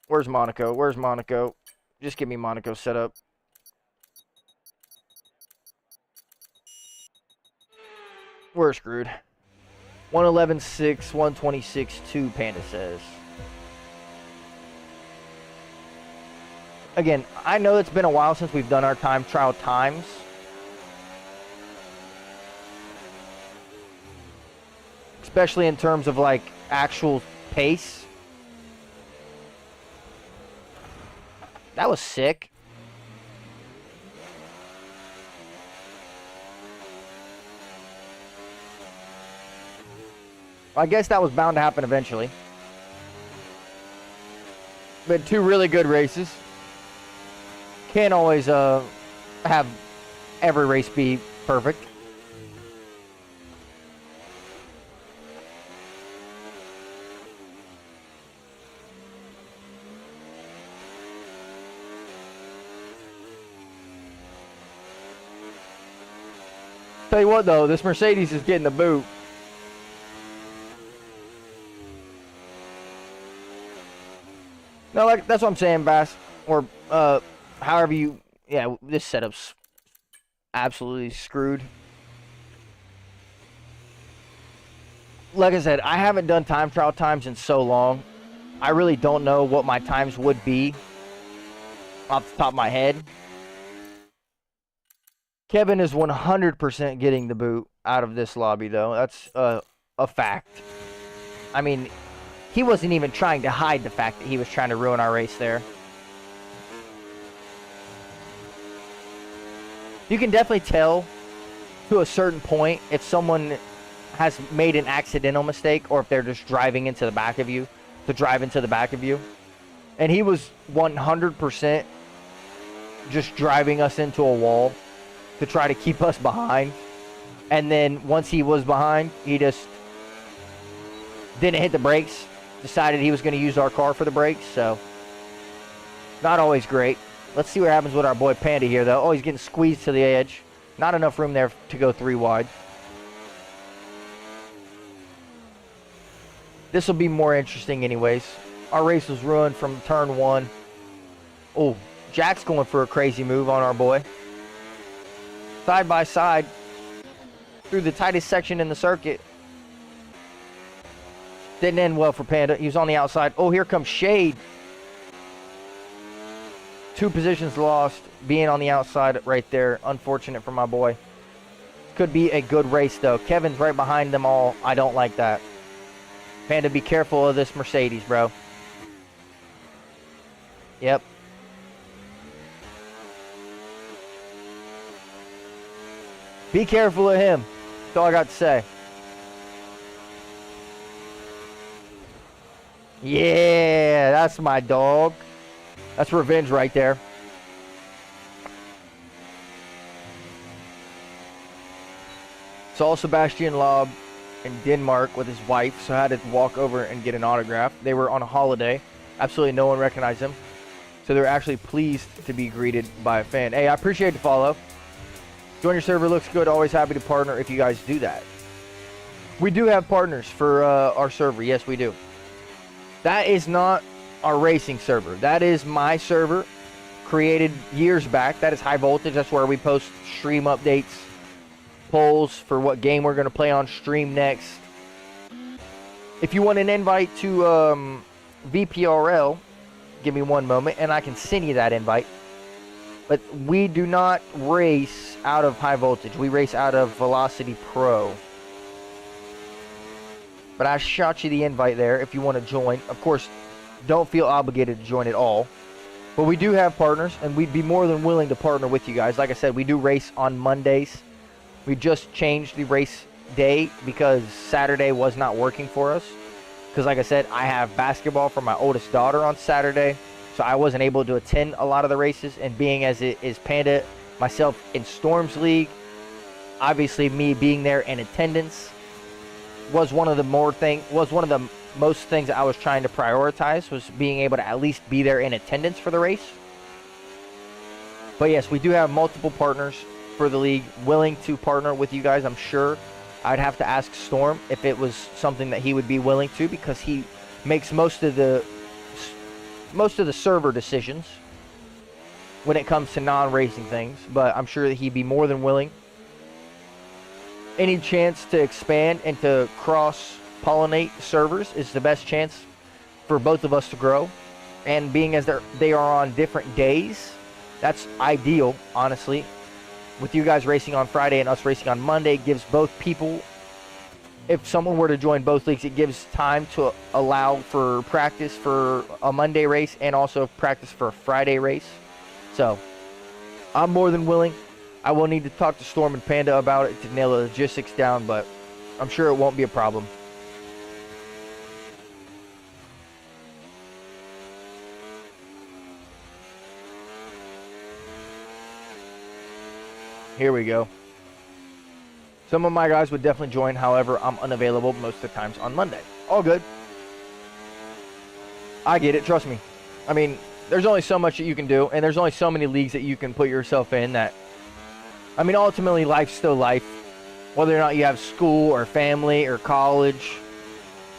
Where's Monaco? Where's Monaco? Just give me Monaco set up. We're screwed. 111.6, 126.2, Panda says. Again, I know it's been a while since we've done our time trial times. Especially in terms of, like, actual pace. That was sick. I guess that was bound to happen eventually. But two really good races. Can't always have every race be perfect. Tell you what, though, this Mercedes is getting the boot. No, like, that's what I'm saying, Bass. Or, however you... Yeah, this setup's absolutely screwed. Like I said, I haven't done time trial times in so long. I really don't know what my times would be off the top of my head. Kevin is 100% getting the boot out of this lobby, though. That's a fact. I mean, he wasn't even trying to hide the fact that he was trying to ruin our race there. You can definitely tell to a certain point if someone has made an accidental mistake or if they're just driving into the back of you, to drive into the back of you. And he was 100% just driving us into a wall to try to keep us behind. And then once he was behind, he just didn't hit the brakes, decided he was going to use our car for the brakes. So, not always great. Let's see what happens with our boy Panda here, though. Oh, he's getting squeezed to the edge. Not enough room there to go 3 wide. This will be more interesting anyways. Our race was ruined from turn 1. Oh, Jack's going for a crazy move on our boy. Side by side through the tightest section in the circuit. Didn't end well for Panda. He was on the outside. Oh, here comes Shade. 2 positions lost, being on the outside right there. Unfortunate for my boy. Could be a good race, though. Kevin's right behind them all. I don't like that. Panda, be careful of this Mercedes, bro. Yep. Be careful of him. That's all I got to say. Yeah, that's my dog. That's revenge right there. Saw Sebastian Loeb in Denmark with his wife, so I had to walk over and get an autograph. They were on a holiday. Absolutely no one recognized him. So they were actually pleased to be greeted by a fan. Hey, I appreciate the follow. Join your server, looks good. Always happy to partner if you guys do that. We do have partners for our server. Yes, we do. That is not our racing server. That is my server, created years back. That is High Voltage. That's where we post stream updates, polls for what game we're going to play on stream next. If you want an invite to VPRL, give me one moment and I can send you that invite. But we do not race out of High Voltage. We race out of Velocity Pro. But I shot you the invite there if you want to join. Of course, don't feel obligated to join at all. But we do have partners, and we'd be more than willing to partner with you guys. Like I said, we do race on Mondays. We just changed the race day because Saturday was not working for us. Because like I said, I have basketball for my oldest daughter on Saturday. So I wasn't able to attend a lot of the races. And being as it is Panda, myself in Storms League, obviously me being there in attendance was one of the most things that I was trying to prioritize, was being able to at least be there in attendance for the race. But yes, we do have multiple partners for the league willing to partner with you guys. I'm sure I'd have to ask Storm if it was something that he would be willing to, because he makes most of the server decisions when it comes to non-racing things. But I'm sure that he'd be more than willing. Any chance to expand and to cross-pollinate servers is the best chance for both of us to grow. And being as they are on different days, that's ideal, honestly. With you guys racing on Friday and us racing on Monday, gives both people, if someone were to join both leagues, it gives time to allow for practice for a Monday race and also practice for a Friday race. So, I'm more than willing. I will need to talk to Storm and Panda about it to nail the logistics down, but I'm sure it won't be a problem. Here we go. Some of my guys would definitely join. However, I'm unavailable most of the times on Monday. All good. I get it. Trust me. I mean, there's only so much that you can do, and there's only so many leagues that you can put yourself in that, I mean, ultimately, life's still life. Whether or not you have school or family or college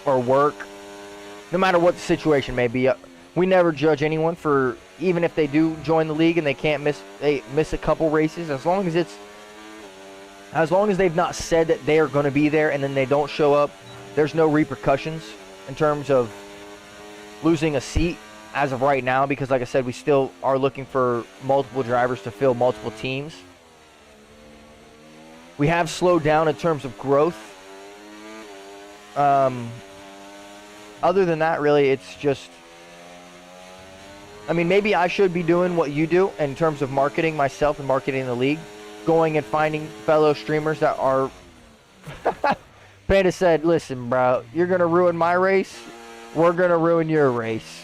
or work, no matter what the situation may be, we never judge anyone for, even if they do join the league and they can't miss a couple races, as long as they've not said that they are going to be there and then they don't show up, there's no repercussions in terms of losing a seat as of right now, because like I said, we still are looking for multiple drivers to fill multiple teams. We have slowed down in terms of growth. Other than that, really, it's just, I mean, maybe I should be doing what you do in terms of marketing myself and marketing the league, going and finding fellow streamers that are... Panda said, listen, bro, you're going to ruin my race, we're going to ruin your race.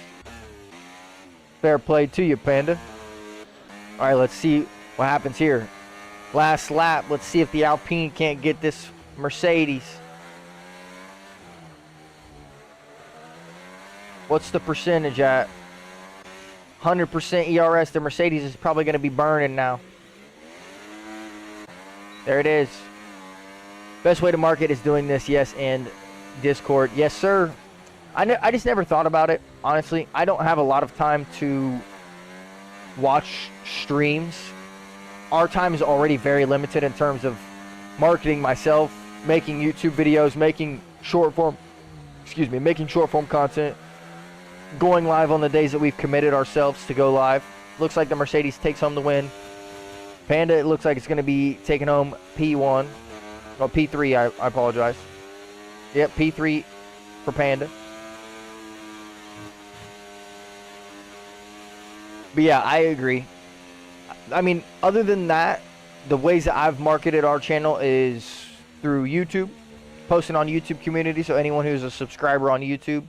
Fair play to you, Panda. All right, let's see what happens here. Last lap, let's see if the Alpine can't get this Mercedes. What's the percentage at? 100% ERS. The Mercedes is probably going to be burning now. There it is. Best way to market is doing this, yes, and Discord. Yes, sir. I just never thought about it, honestly. I don't have a lot of time to watch streams. Our time is already very limited in terms of marketing myself, making YouTube videos, making short form content, going live on the days that we've committed ourselves to go live. Looks like the Mercedes takes home the win. Panda, it looks like it's going to be taking home P1. Oh, P3, I apologize. Yep, P3 for Panda. But yeah, I agree. I mean, other than that, the ways that I've marketed our channel is through YouTube, posting on YouTube community, so anyone who's a subscriber on YouTube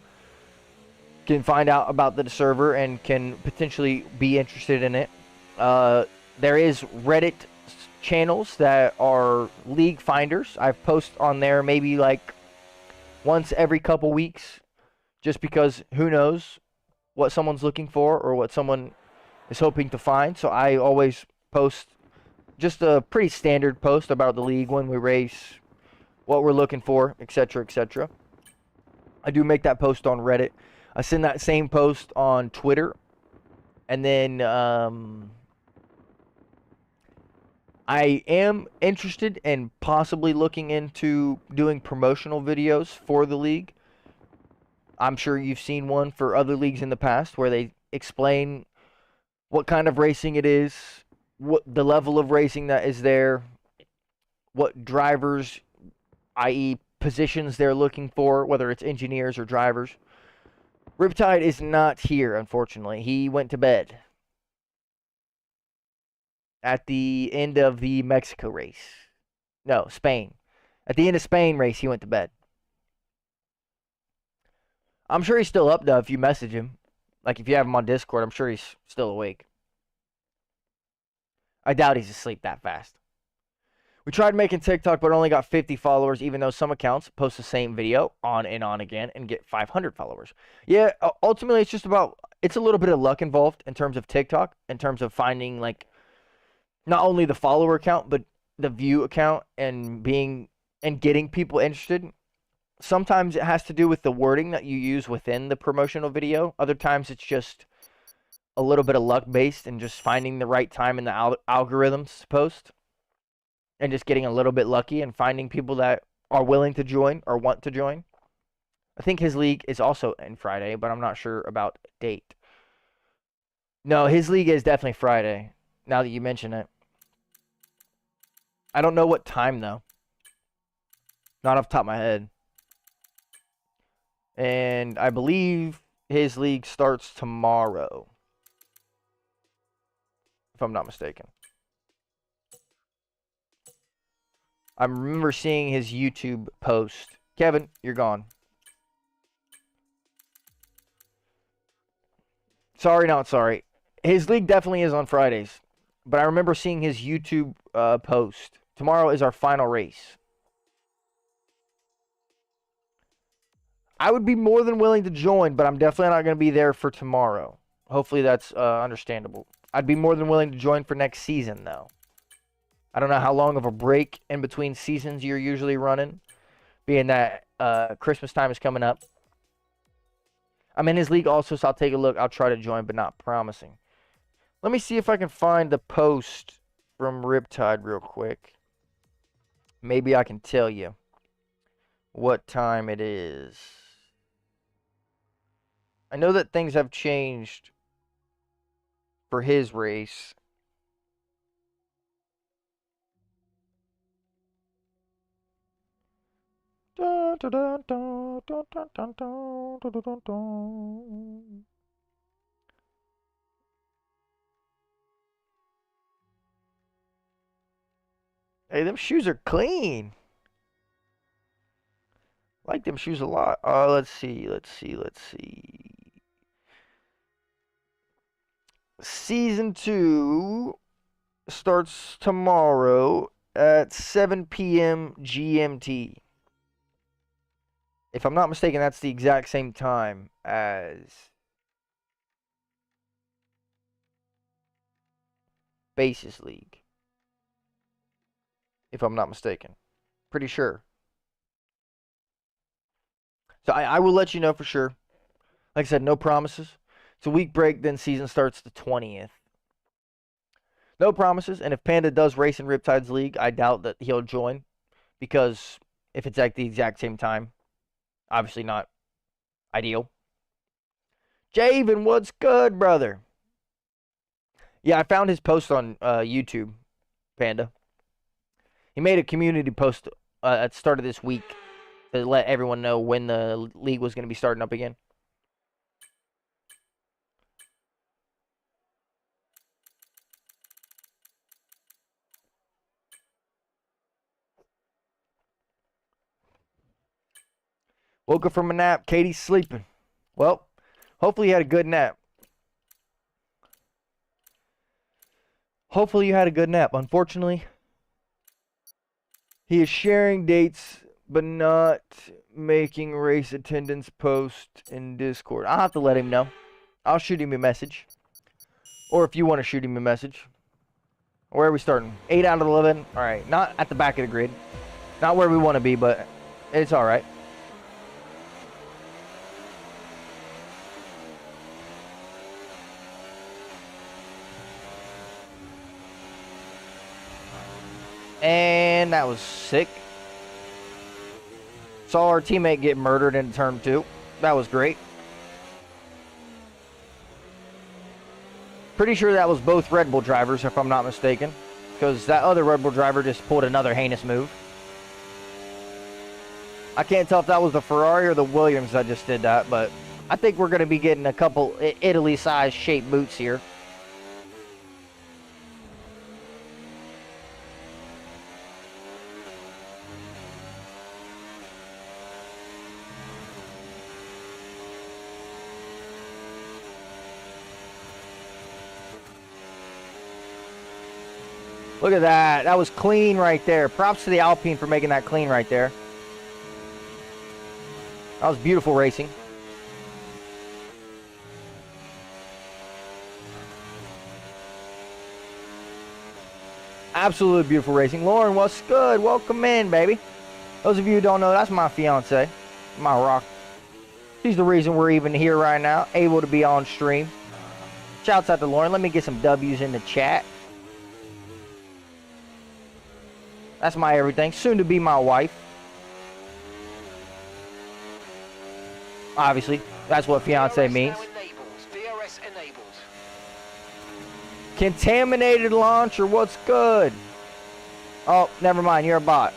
can find out about the server and can potentially be interested in it. There is Reddit channels that are league finders. I've posted on there maybe like once every couple weeks, just because who knows what someone's looking for or what someone is hoping to find. So I always post just a pretty standard post about the league, when we race, what we're looking for, etc., etc. I do make that post on Reddit. I send that same post on Twitter. And then I am interested in possibly looking into doing promotional videos for the league. I'm sure you've seen one for other leagues in the past where they explain what kind of racing it is, what the level of racing that is there, what drivers, i.e. positions they're looking for, whether it's engineers or drivers. Riptide is not here, unfortunately. He went to bed at the end of the Mexico race. No, Spain. At the end of Spain race, he went to bed. I'm sure he's still up, though, if you message him. Like, if you have him on Discord, I'm sure he's still awake. I doubt he's asleep that fast. We tried making TikTok, but only got 50 followers, even though some accounts post the same video on and on again and get 500 followers. Yeah, ultimately, it's just about, it's a little bit of luck involved in terms of TikTok, in terms of finding, like, not only the follower count, but the view account and getting people interested. Sometimes it has to do with the wording that you use within the promotional video. Other times it's just a little bit of luck based and just finding the right time in the algorithms to post. And just getting a little bit lucky and finding people that are willing to join or want to join. I think his league is also in Friday, but I'm not sure about date. No, his league is definitely Friday, now that you mention it. I don't know what time, though. Not off the top of my head. And I believe his league starts tomorrow, if I'm not mistaken. I remember seeing his YouTube post. Kevin, you're gone. Sorry, not sorry. His league definitely is on Fridays. But I remember seeing his YouTube post. Tomorrow is our final race. I would be more than willing to join, but I'm definitely not going to be there for tomorrow. Hopefully that's understandable. I'd be more than willing to join for next season, though. I don't know how long of a break in between seasons you're usually running, being that Christmas time is coming up. I'm in his league also, so I'll take a look. I'll try to join, but not promising. Let me see if I can find the post from Riptide real quick. Maybe I can tell you what time it is. I know that things have changed for his race. Dun, dun, dun, dun, dun, dun, dun, dun, dun, dun, dun. Hey, them shoes are clean. I like them shoes a lot. Let's see. Season 2 starts tomorrow at 7 p.m. GMT. If I'm not mistaken, that's the exact same time as Bases League. If I'm not mistaken. Pretty sure. So I will let you know for sure. Like I said, no promises. It's a week break, then season starts the 20th. No promises, and if Panda does race in Riptide's league, I doubt that he'll join. Because if it's at the exact same time, obviously not ideal. Javen, what's good, brother? Yeah, I found his post on YouTube, Panda. He made a community post at the start of this week to let everyone know when the league was going to be starting up again. Woke up from a nap. Katie's sleeping. Well, hopefully you had a good nap. Hopefully you had a good nap. Unfortunately, he is sharing dates but not making race attendance post in Discord. I'll have to let him know. I'll shoot him a message. Or if you want to shoot him a message. Where are we starting? 8 out of 11. Alright, not at the back of the grid. Not where we want to be, but it's alright. And that was sick. Saw our teammate get murdered in turn 2. That was great. Pretty sure that was both Red Bull drivers, if I'm not mistaken. Because that other Red Bull driver just pulled another heinous move. I can't tell if that was the Ferrari or the Williams that just did that, but I think we're going to be getting a couple Italy-sized shaped boots here. Look at that. That was clean right there. Props to the Alpine for making that clean right there. That was beautiful racing. Absolutely beautiful racing. Lauren, what's good? Welcome in, baby. Those of you who don't know, that's my fiance, my rock. She's the reason we're even here right now, able to be on stream. Shouts out to Lauren. Let me get some W's in the chat. That's my everything. Soon to be my wife. Obviously, that's what fiance means. DRS enabled. Contaminated launcher, what's good? Oh, never mind, you're a bot.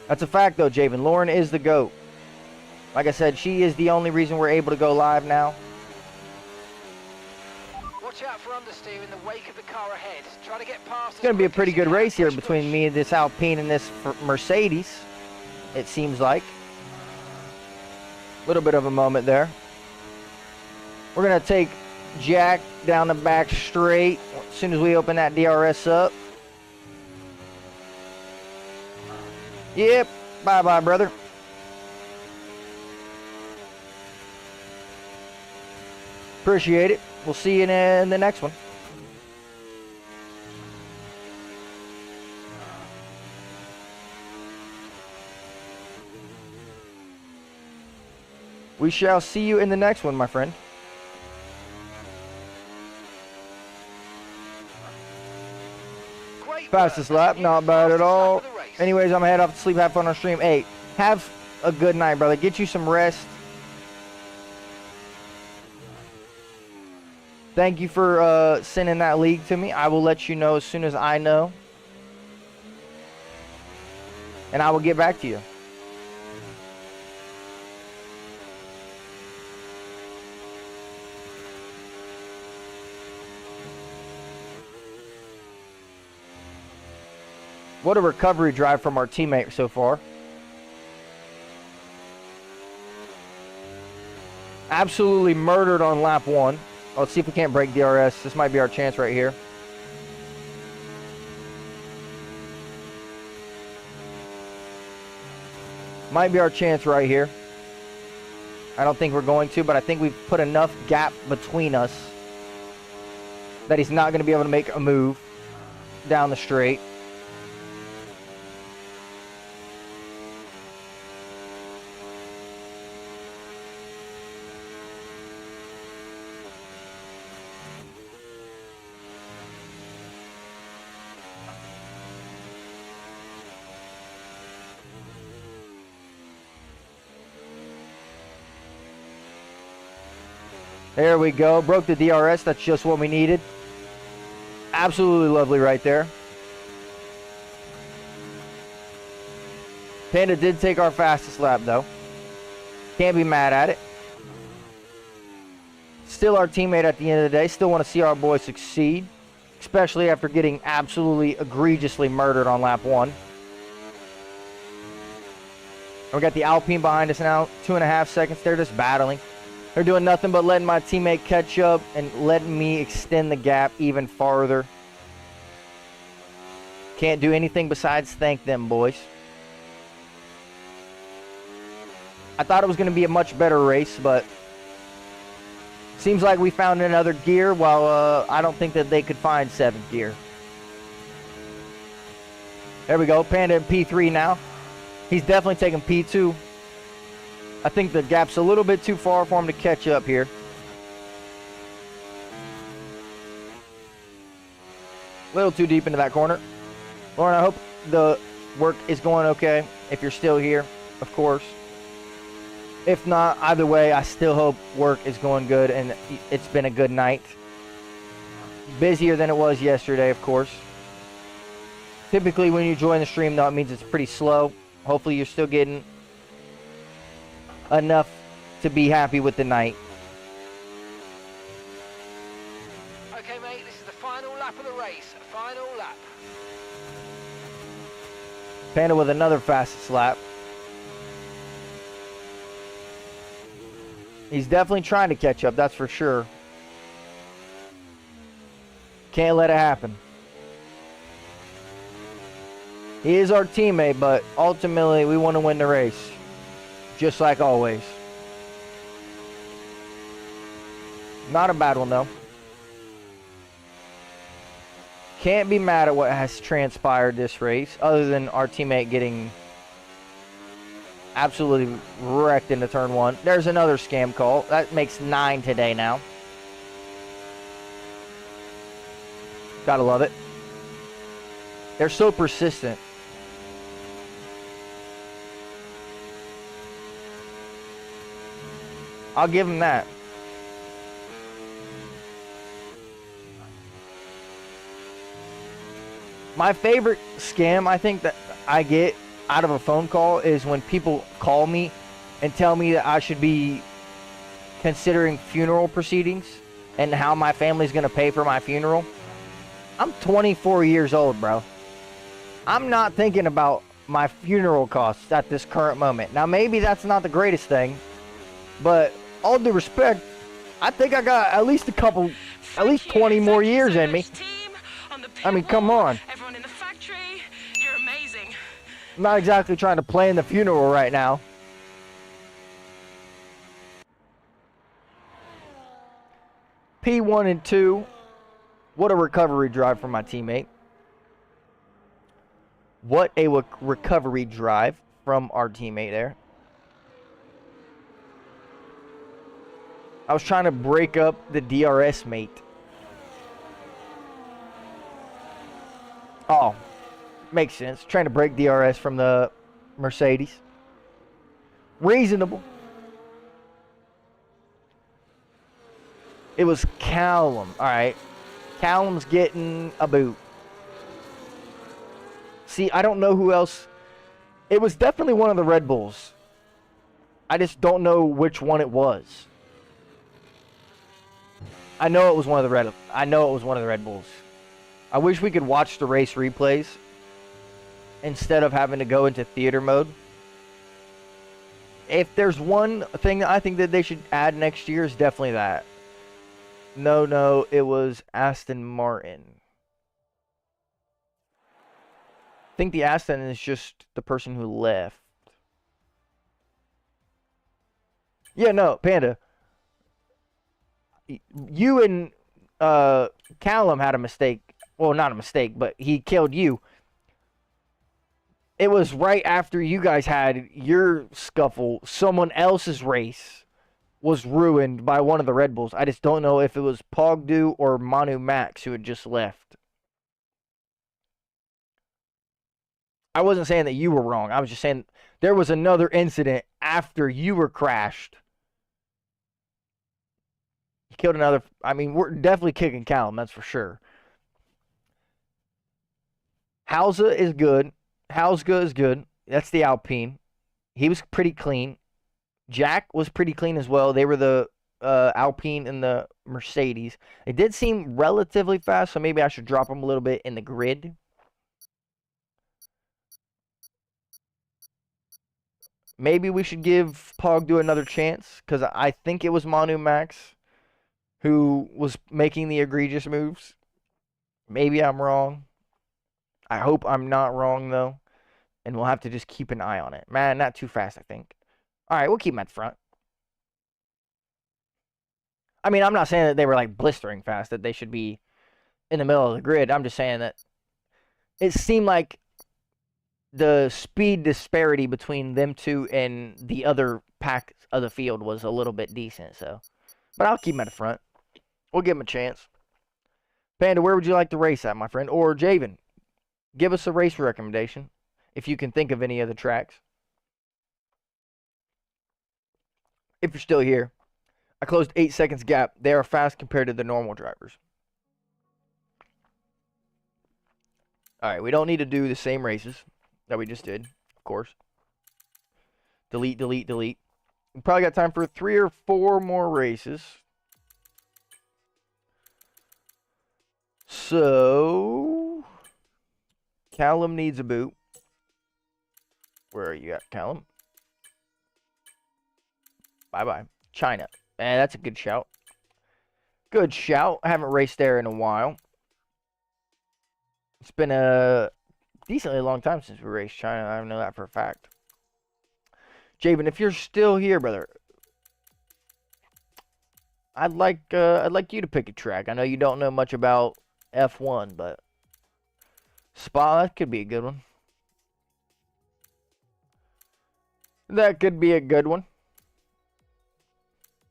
That's a fact, though, Javen. Lauren is the GOAT. Like I said, she is the only reason we're able to go live now. Watch out for understeer in the wake of the car ahead. Try to get past. It's going to be a pretty good race here between me and this Alpine and this Mercedes, it seems like. Little bit of a moment there. We're going to take Jack down the back straight as soon as we open that DRS up. Yep. Bye-bye, brother. Appreciate it. We'll see you in the next one. We shall see you in the next one, my friend. Fastest lap, not bad at all. Anyways, I'm gonna head off to sleep, have fun on stream. Hey, have a good night, brother. Get you some rest. Thank you for sending that league to me. I will let you know as soon as I know. And I will get back to you. What a recovery drive from our teammate so far. Absolutely murdered on lap 1. Let's see if we can't break DRS. This might be our chance right here. Might be our chance right here. I don't think we're going to, but I think we've put enough gap between us that he's not going to be able to make a move down the straight. There we go. Broke the DRS. That's just what we needed. Absolutely lovely right there. Panda did take our fastest lap, though. Can't be mad at it. Still our teammate at the end of the day. Still want to see our boy succeed. Especially after getting absolutely egregiously murdered on lap 1. We got the Alpine behind us now. 2.5 seconds. They're just battling. They're doing nothing but letting my teammate catch up and letting me extend the gap even farther. Can't do anything besides thank them, boys. I thought it was going to be a much better race, but seems like we found another gear while I don't think that they could find 7th gear. There we go. Panda in P3 now. He's definitely taking P2. I think the gap's a little bit too far for him to catch up here. A little too deep into that corner. Lauren, I hope the work is going okay. If you're still here, of course. If not, either way, I still hope work is going good and it's been a good night. Busier than it was yesterday, of course. Typically, when you join the stream, though, it means it's pretty slow. Hopefully, you're still getting enough to be happy with the night. Okay, mate, this is the final lap of the race. Final lap. Panda with another fastest lap. He's definitely trying to catch up, that's for sure. Can't let it happen. He is our teammate, but ultimately we want to win the race. Just like always. Not a bad one, though. Can't be mad at what has transpired this race, other than our teammate getting absolutely wrecked into turn 1. There's another scam call. That makes 9 today now. Gotta love it. They're so persistent. I'll give him that. My favorite scam I think that I get out of a phone call is when people call me and tell me that I should be considering funeral proceedings and how my family's going to pay for my funeral. I'm 24 years old, bro. I'm not thinking about my funeral costs at this current moment. Now, maybe that's not the greatest thing. But all due respect, I think I got at least 20 more years in me. I mean, come on. Everyone in the factory, you're amazing. I'm not exactly trying to plan the funeral right now. P1 and 2. What a recovery drive from my teammate. What a recovery drive from our teammate there. I was trying to break up the DRS mate. Oh, makes sense. Trying to break DRS from the Mercedes. Reasonable. It was Callum. All right. Callum's getting a boot. See, I don't know who else. It was definitely one of the Red Bulls. I just don't know which one it was. I know it was one of the Red Bulls. I wish we could watch the race replays instead of having to go into theater mode. If there's one thing that I think that they should add next year, is definitely that. No, it was Aston Martin. I think the Aston is just the person who left. Yeah, no, Panda. You and Callum had a mistake. Well, not a mistake, but he killed you. It was right after you guys had your scuffle. Someone else's race was ruined by one of the Red Bulls. I just don't know if it was Pogdu or Manu Max who had just left. I wasn't saying that you were wrong. I was just saying there was another incident after you were crashed. You killed another. I mean, we're definitely kicking Callum, that's for sure. Hausa is good. Hausga is good. That's the Alpine. He was pretty clean. Jack was pretty clean as well. They were the Alpine and the Mercedes. They did seem relatively fast, so maybe I should drop them a little bit in the grid. Maybe we should give Pogdu another chance, because I think it was Manu Max who was making the egregious moves. Maybe I'm wrong. I hope I'm not wrong, though. And we'll have to just keep an eye on it. Man, not too fast, I think. All right, we'll keep them at the front. I mean, I'm not saying that they were like blistering fast, that they should be in the middle of the grid. I'm just saying that it seemed like the speed disparity between them two and the other pack of the field was a little bit decent. So, but I'll keep them at the front. We'll give them a chance. Panda, where would you like to race at, my friend? Or Javen, give us a race recommendation if you can think of any other tracks. If you're still here. I closed 8 seconds gap. They are fast compared to the normal drivers. All right, we don't need to do the same races that we just did, of course. Delete, delete, delete. We probably got time for 3 or 4 more races. So, Callum needs a boot. Where are you at, Callum? Bye-bye. China. Man, that's a good shout. Good shout. I haven't raced there in a while. It's been a decently long time since we raced China. I know that for a fact. Javen, if you're still here, brother, I'd like you to pick a track. I know you don't know much about F1, but Spa, that could be a good one. That could be a good one.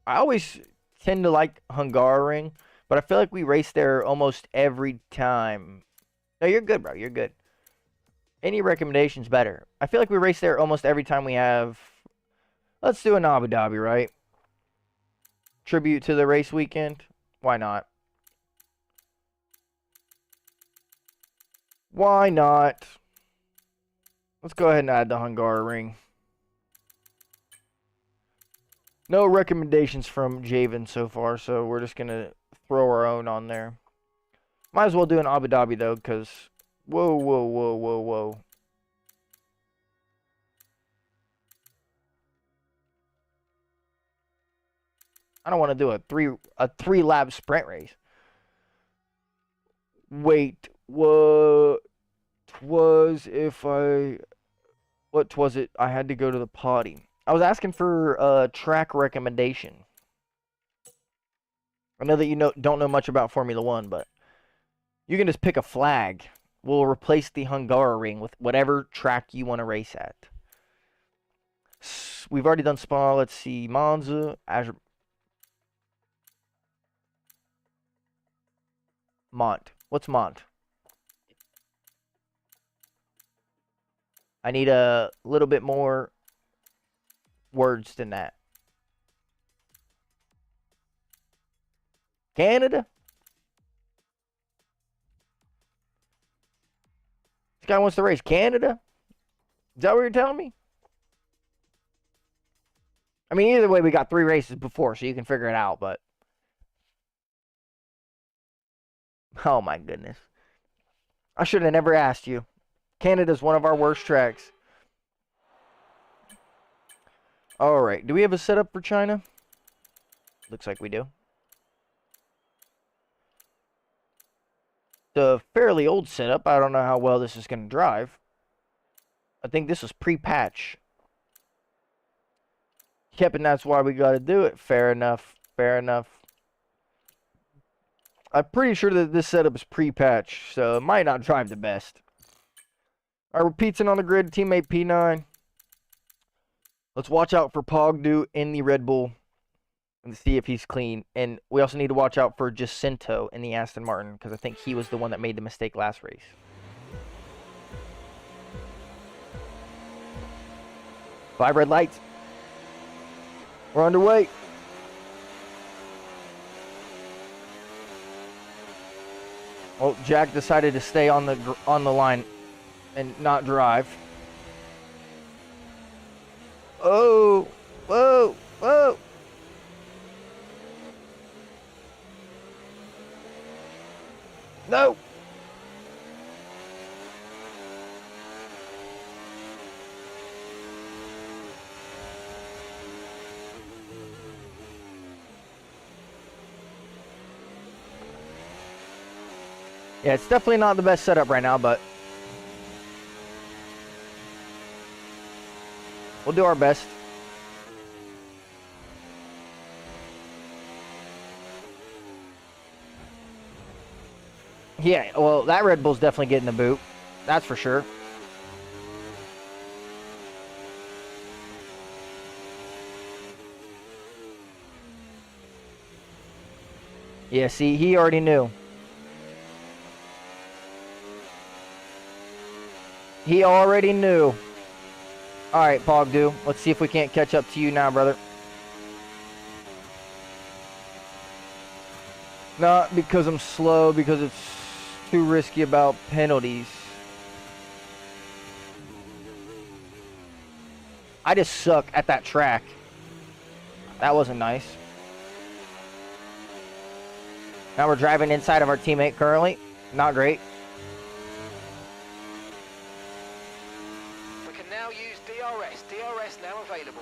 I always tend to like Hungaroring, but I feel like we race there almost every time. No, you're good, bro. You're good. Any recommendations better? I feel like we race there almost every time we have. Let's do an Abu Dhabi, right? Tribute to the race weekend. Why not? Why not? Let's go ahead and add the Hungaroring. No recommendations from Javen so far, so we're just going to throw our own on there. Might as well do an Abu Dhabi, though, because... Whoa, whoa, whoa, whoa, whoa. I don't want to do a three lap sprint race. Wait, what was it? I had to go to the potty. I was asking for a track recommendation. I know that you don't know much about Formula One, but you can just pick a flag. We'll replace the Hungaroring with whatever track you want to race at. We've already done Spa. Let's see, Monza, Azure, Mont. What's Mont? I need a little bit more words than that. Canada? This guy wants to race Canada? Is that what you're telling me? I mean, either way, we got 3 races before, so you can figure it out, but... Oh, my goodness. I should have never asked you. Canada's one of our worst tracks. Alright, do we have a setup for China? Looks like we do. It's a fairly old setup. I don't know how well this is going to drive. I think this is pre-patch. Yep, and that's why we got to do it. Fair enough. Fair enough. I'm pretty sure that this setup is pre-patch, so it might not drive the best. Alright, we're pizzing on the grid. Teammate P9. Let's watch out for Pogdu in the Red Bull and see if he's clean. And we also need to watch out for Jacinto in the Aston Martin, because I think he was the one that made the mistake last race. Five red lights. We're underway. Well, Jack decided to stay on the line and not drive. Oh, whoa, whoa. No. Yeah, it's definitely not the best setup right now, but we'll do our best. Yeah, well, that Red Bull's definitely getting the boot. That's for sure. Yeah, see, he already knew. He already knew. Alright, Pogdu. Let's see if we can't catch up to you now, brother. Not because I'm slow, because it's too risky about penalties. I just suck at that track. That wasn't nice. Now we're driving inside of our teammate currently. Not great. We can now use DRS. DRS now available.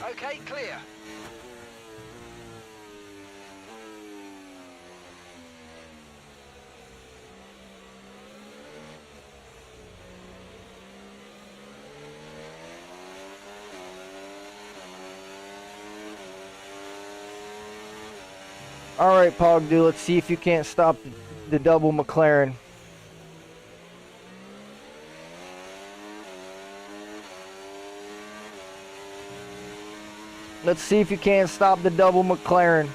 Okay, clear. Alright, Pogdu, let's see if you can't stop the double McLaren. Let's see if you can't stop the double McLaren.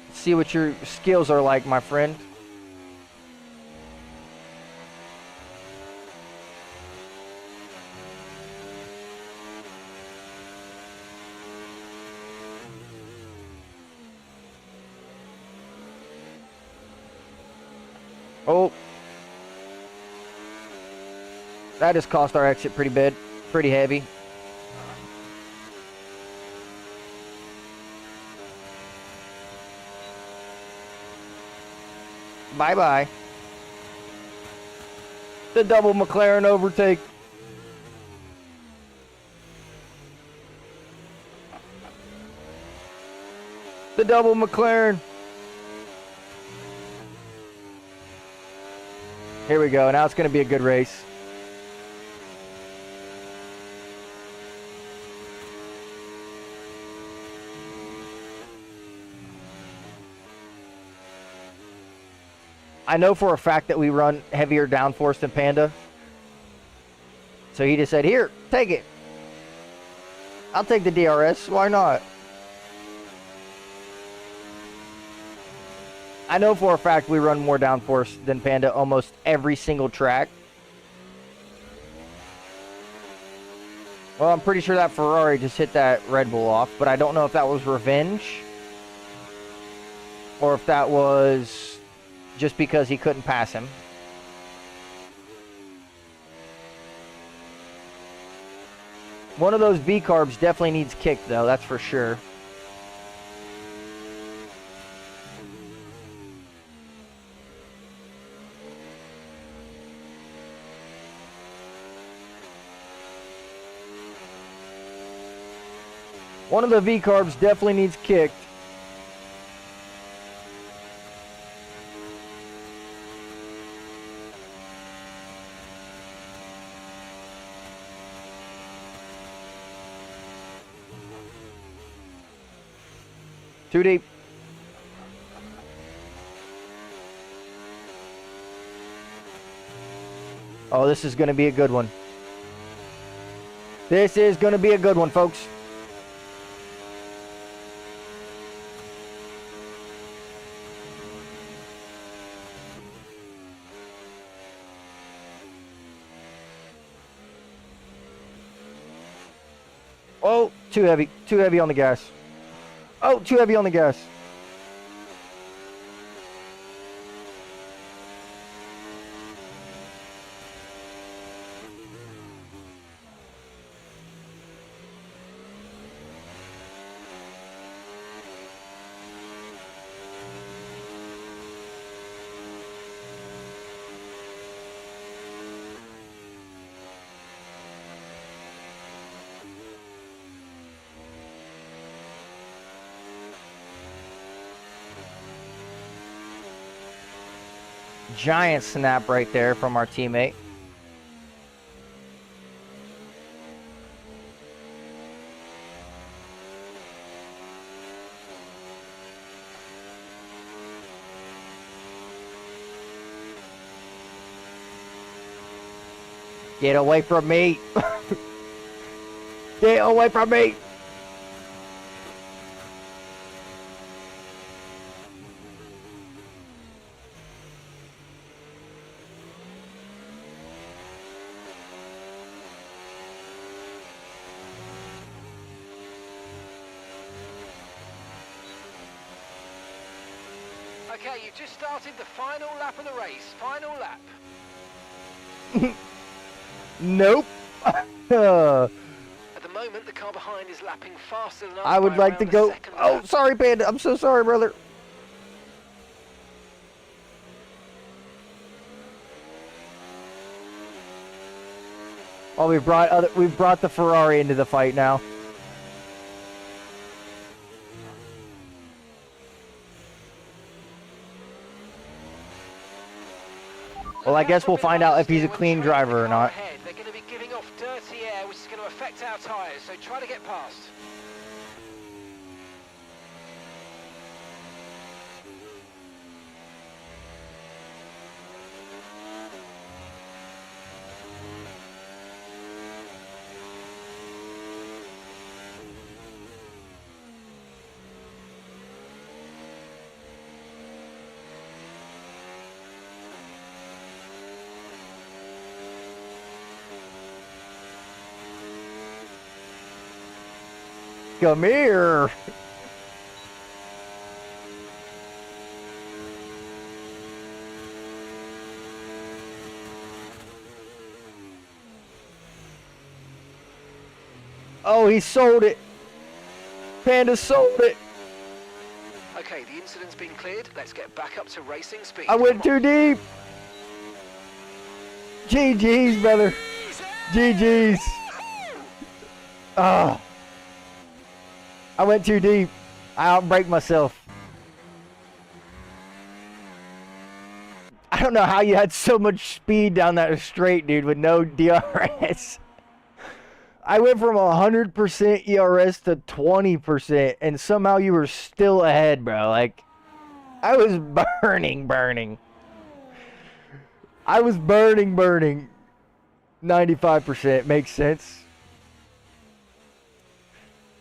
Let's see what your skills are like, my friend. Oh. That has cost our exit pretty bad. Pretty heavy. Bye-bye. The double McLaren overtake. The double McLaren. Here we go. Now it's going to be a good race. I know for a fact that we run heavier downforce than Panda. So he just said, here, take it. I'll take the DRS. Why not? I know for a fact we run more downforce than Panda almost every single track. Well, I'm pretty sure that Ferrari just hit that Red Bull off, but I don't know if that was revenge or if that was just because he couldn't pass him. One of those V-carbs definitely needs kicked, though, that's for sure. One of the V-carbs definitely needs kicked. Too deep. Oh, this is going to be a good one. This is going to be a good one, folks. Oh, too heavy. Too heavy on the gas. Oh, too heavy on the gas. Giant snap right there from our teammate. Get away from me. Get away from me. Okay, you've just started the final lap of the race. Final lap. Nope. At the moment, the car behind is lapping faster than us. I would by like to around a go. second Oh, lap. sorry, Panda. I'm so sorry, brother. Oh, we've brought the Ferrari into the fight now. Well, I guess we'll find out if he's a clean driver or not. They're going to be giving off dirty air, which is going to affect our tyres, so try to get past. Come here. Oh, he sold it. Panda sold it. Okay, the incident's been cleared. Let's get back up to racing speed. I went too deep. GG's, brother. GG's. Ah. I went too deep. I outbrake myself. I don't know how you had so much speed down that straight, dude, with no DRS. I went from 100% ERS to 20%, and somehow you were still ahead, bro. Like, I was burning. I was burning. 95% makes sense.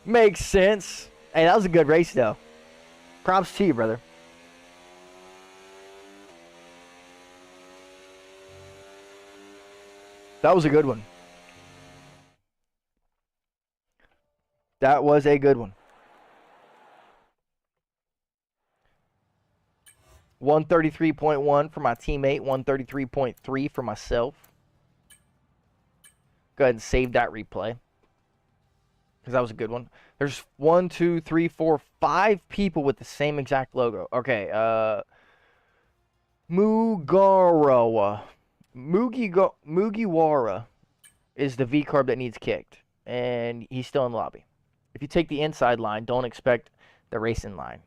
Makes sense. Hey, that was a good race, though. Props to you, brother. That was a good one. That was a good one. 133.1 for my teammate, 133.3 for myself. Go ahead and save that replay, because that was a good one. There's 1, 2, 3, 4, 5 people with the same exact logo. Okay, Mugiwara is the V-carb that needs kicked, and he's still in the lobby. If you take the inside line, don't expect the racing line.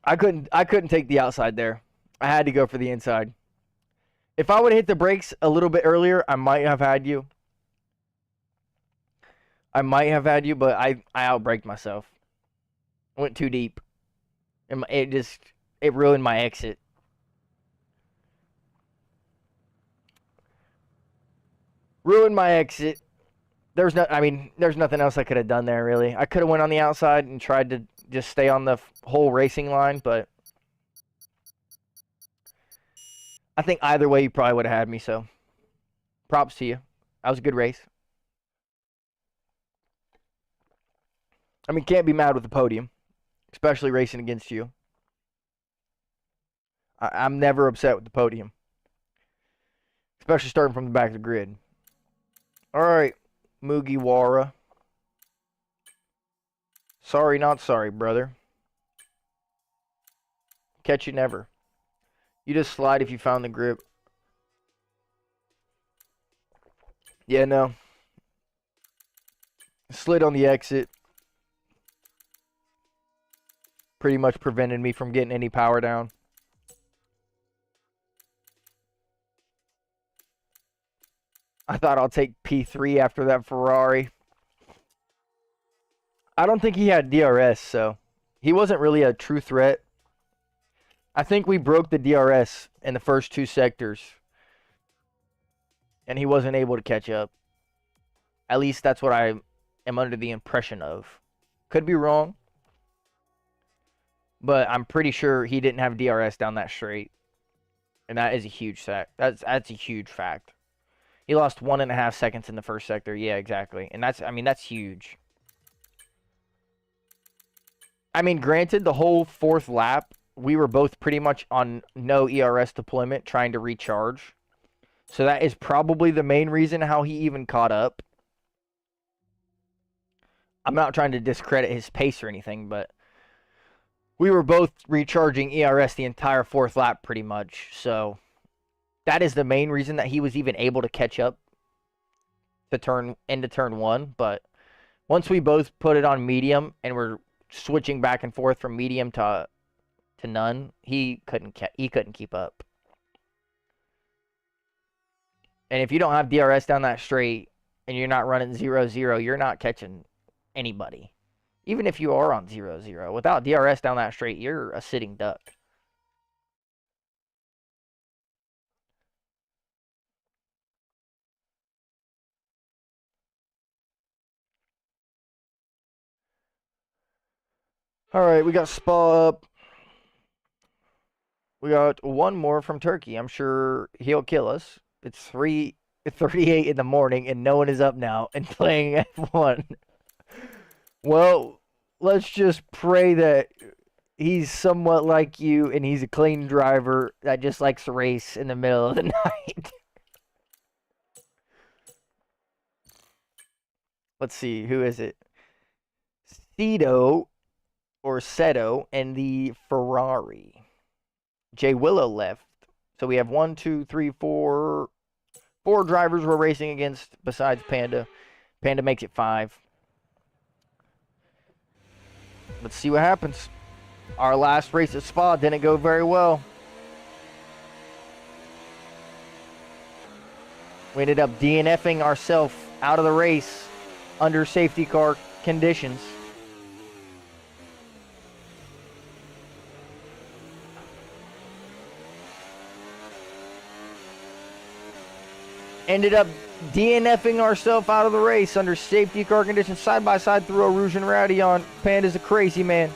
I couldn't take the outside there. I had to go for the inside. If I would have hit the brakes a little bit earlier, I might have had you. But I outbraked myself. Went too deep. And it ruined my exit. There's nothing else I could have done there, really. I could have went on the outside and tried to just stay on the whole racing line, but I think either way you probably would have had me, so props to you. That was a good race. I mean, can't be mad with the podium, especially racing against you. I'm never upset with the podium, especially starting from the back of the grid. All right, Mugiwara. Sorry, not sorry, brother. Catch you never. You just slide if you found the grip. Yeah, no. Slid on the exit. Pretty much prevented me from getting any power down. I thought I'll take P3 after that Ferrari. I don't think he had DRS, so he wasn't really a true threat. I think we broke the DRS in the first 2 sectors, and he wasn't able to catch up. At least that's what I am under the impression of. Could be wrong, but I'm pretty sure he didn't have DRS down that straight, and that is a huge fact. That's a huge fact. He lost 1.5 seconds in the first sector. Yeah, exactly, and that's huge. I mean, granted, the whole 4th lap, we were both pretty much on no ERS deployment, trying to recharge. So that is probably the main reason how he even caught up. I'm not trying to discredit his pace or anything, but we were both recharging ERS the entire 4th lap pretty much. So that is the main reason that he was even able to catch up to turn 1. But once we both put it on medium and we're switching back and forth from medium to none, he couldn't keep up. And if you don't have DRS down that straight and you're not running 0-0, you're not catching anybody. Even if you are on 0-0, without DRS down that straight, you're a sitting duck. All right, we got Spa up. We got one more from Turkey. I'm sure he'll kill us. It's 3:38 in the morning, and no one is up now and playing F1. Well, let's just pray that he's somewhat like you, and he's a clean driver that just likes to race in the middle of the night. Let's see, who is it? Cedo and the Ferrari. Jay Willow left. So we have 1, 2, 3, 4 drivers we're racing against besides Panda. Panda makes it 5. Let's see what happens. Our last race at Spa didn't go very well. We ended up DNFing ourselves out of the race under safety car conditions. Ended up DNFing ourselves out of the race under safety car conditions, side by side through a Rouge and Rowdy on. Panda's a crazy man.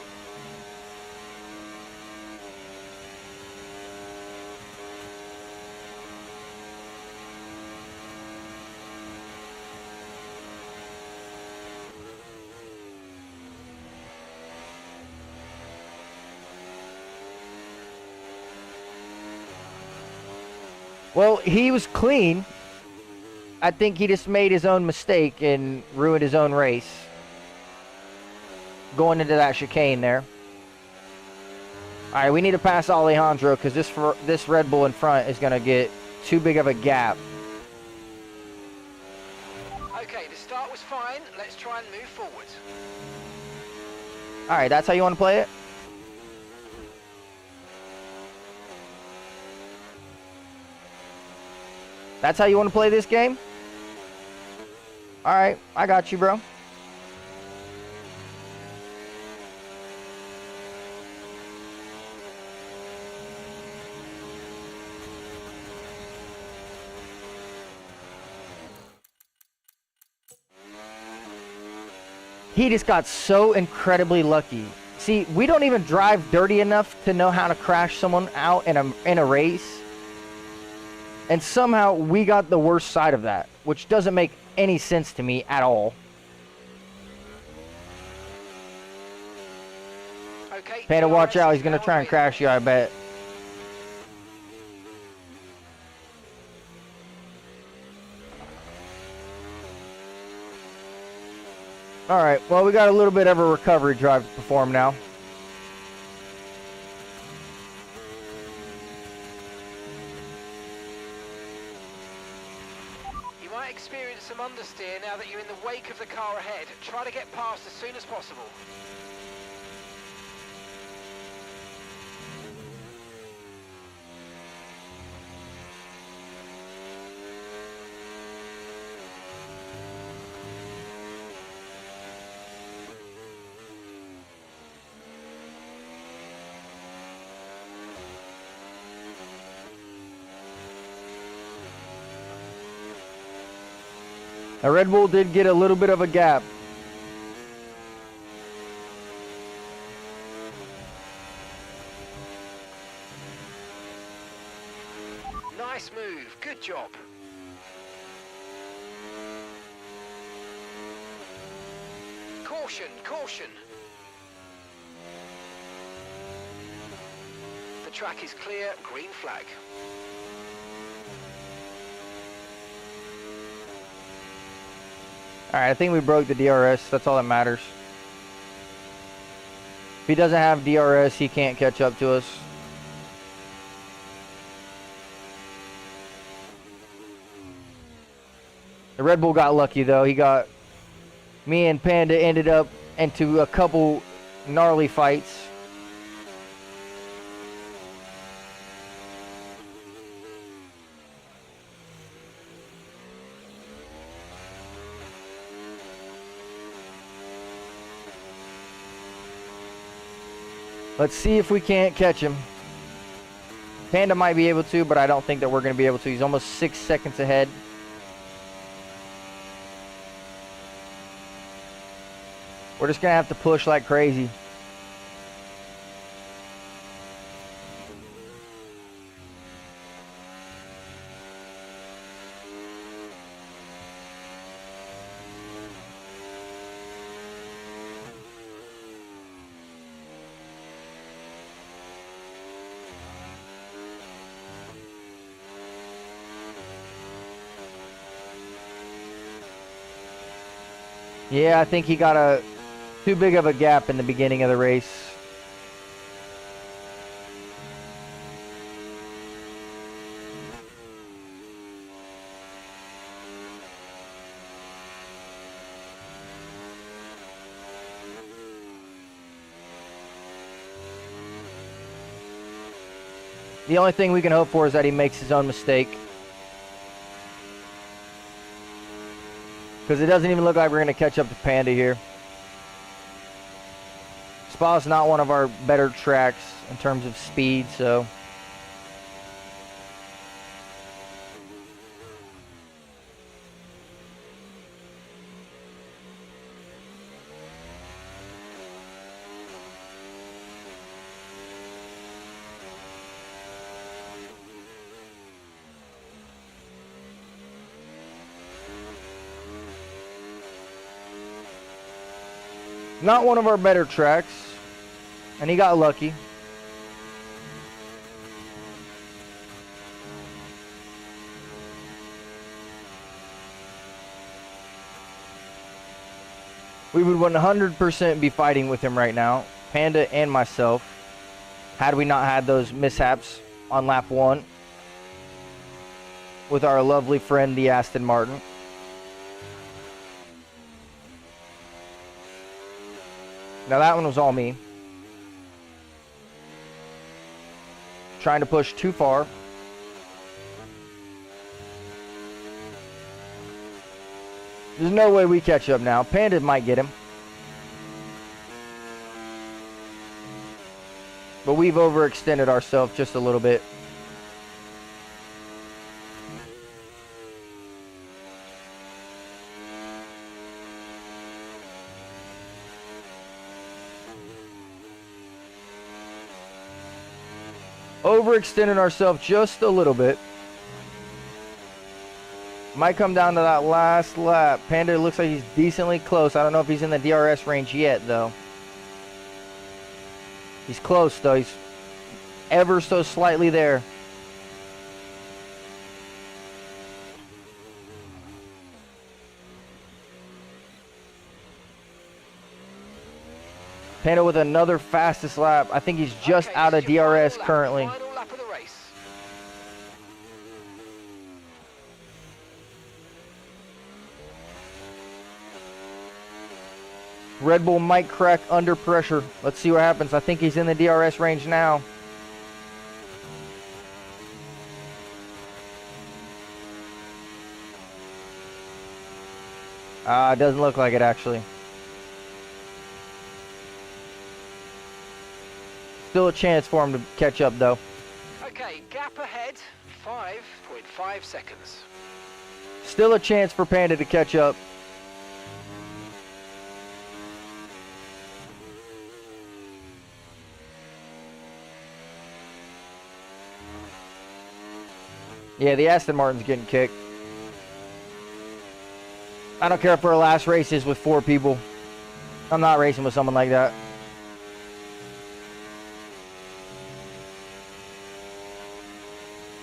Well, he was clean. I think he just made his own mistake and ruined his own race. Going into that chicane there. All right, we need to pass Alejandro because this Red Bull in front is going to get too big of a gap. Okay, the start was fine. Let's try and move forward. All right, that's how you want to play it? That's how you want to play this game? All right, I got you, bro. He just got so incredibly lucky. See, we don't even drive dirty enough to know how to crash someone out in a race. And somehow we got the worst side of that, which doesn't make any sense to me at all. Okay, Panda, watch DRS out. He's is going to now try and crash you, I bet. All right, well, we got a little bit of a recovery drive to perform now. You might experience some understeer now that you're in the wake of the car ahead. Try to get past as soon as possible. Now, Red Bull did get a little bit of a gap. Nice move. Good job. Caution, caution. The track is clear. Green flag. All right, I think we broke the DRS. That's all that matters. If he doesn't have DRS, he can't catch up to us. The Red Bull got lucky, though. Me and Panda ended up into a couple gnarly fights. Let's see if we can't catch him. Panda might be able to, but I don't think that we're going to be able to. He's almost 6 seconds ahead. We're just going to have to push like crazy. Yeah, I think he got too big of a gap in the beginning of the race. The only thing we can hope for is that he makes his own mistake. Because it doesn't even look like we're going to catch up to Panda here. Spa's not one of our better tracks in terms of speed, so... Not one of our better tracks. And he got lucky. We would 100% be fighting with him right now, Panda and myself, had we not had those mishaps on lap 1 with our lovely friend, the Aston Martin. Now that one was all me. Trying to push too far. There's no way we catch up now. Panda might get him. But we've overextended ourselves just a little bit. Overextended ourselves just a little bit. Might come down to that last lap. Panda looks like he's decently close. I don't know if he's in the DRS range yet, though. He's close, though. He's ever so slightly there. Panda with another fastest lap. I think he's just out of DRS currently. Final lap of the race. Red Bull might crack under pressure. Let's see what happens. I think he's in the DRS range now. It doesn't look like it, actually. Still a chance for him to catch up, though. Okay, gap ahead, 5.5 seconds. Still a chance for Panda to catch up. Yeah, the Aston Martin's getting kicked. I don't care if our last race is with 4 people. I'm not racing with someone like that.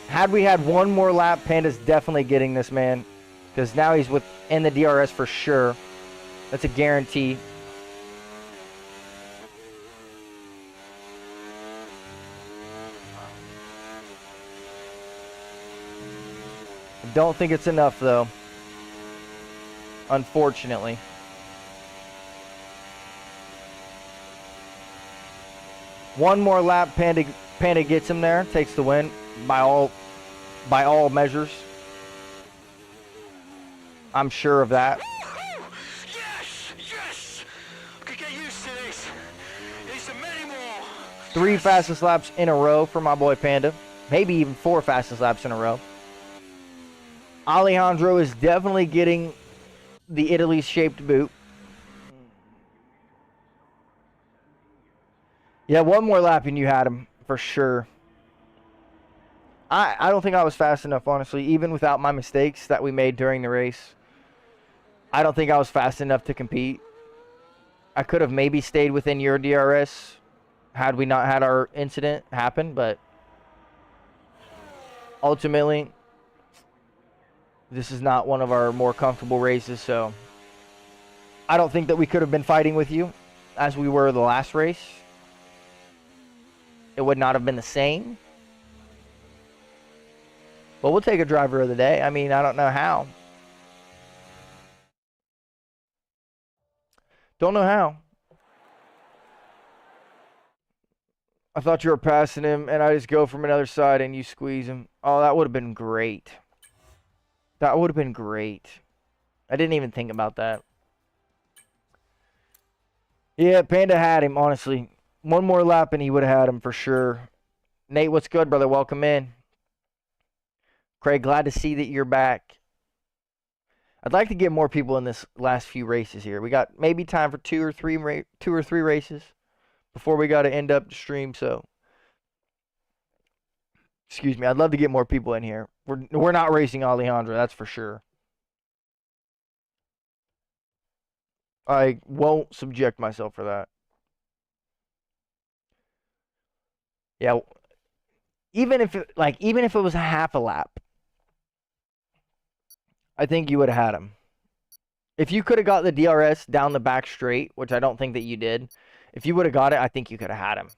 Had we had one more lap, Panda's definitely getting this, man. Because now he's in the DRS for sure. That's a guarantee. I don't think it's enough, though. Unfortunately. One more lap, Panda gets him there, takes the win by all measures. I'm sure of that. Yes! Yes! I could get used to this. There's many more. 3 fastest laps in a row for my boy Panda. Maybe even 4 fastest laps in a row. Alejandro is definitely getting the Italy-shaped boot. Yeah, one more lap and you had him, for sure. I don't think I was fast enough, honestly, even without my mistakes that we made during the race. I don't think I was fast enough to compete. I could have maybe stayed within your DRS had we not had our incident happen, but ultimately, this is not one of our more comfortable races, so I don't think that we could have been fighting with you as we were the last race. It would not have been the same. But we'll take a driver of the day. I mean, I don't know how. Don't know how. I thought you were passing him, and I just go from another side and you squeeze him. Oh, that would have been great. That would have been great. I didn't even think about that. Yeah, Panda had him, honestly. One more lap and he would have had him for sure. Nate, what's good, brother? Welcome in. Craig, glad to see that you're back. I'd like to get more people in this last few races here. We got maybe time for two or three races before we got to end up the stream. So, excuse me. I'd love to get more people in here. We're not racing Alejandro, that's for sure. I won't subject myself for that. Yeah, even if it was a half a lap, I think you would have had him. If you could have got the DRS down the back straight, which I don't think that you did, if you would have got it, I think you could have had him.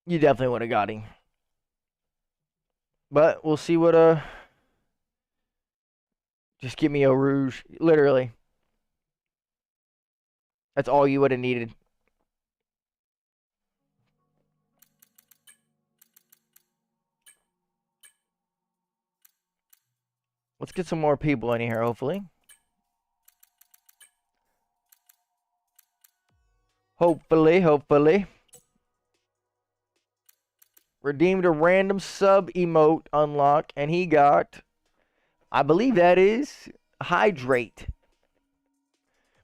You definitely would have got him. But we'll see what just give me a rouge, literally. That's all you would have needed. Let's get some more people in here, hopefully. Hopefully. Redeemed a random sub emote unlock, and he got, I believe that is, hydrate.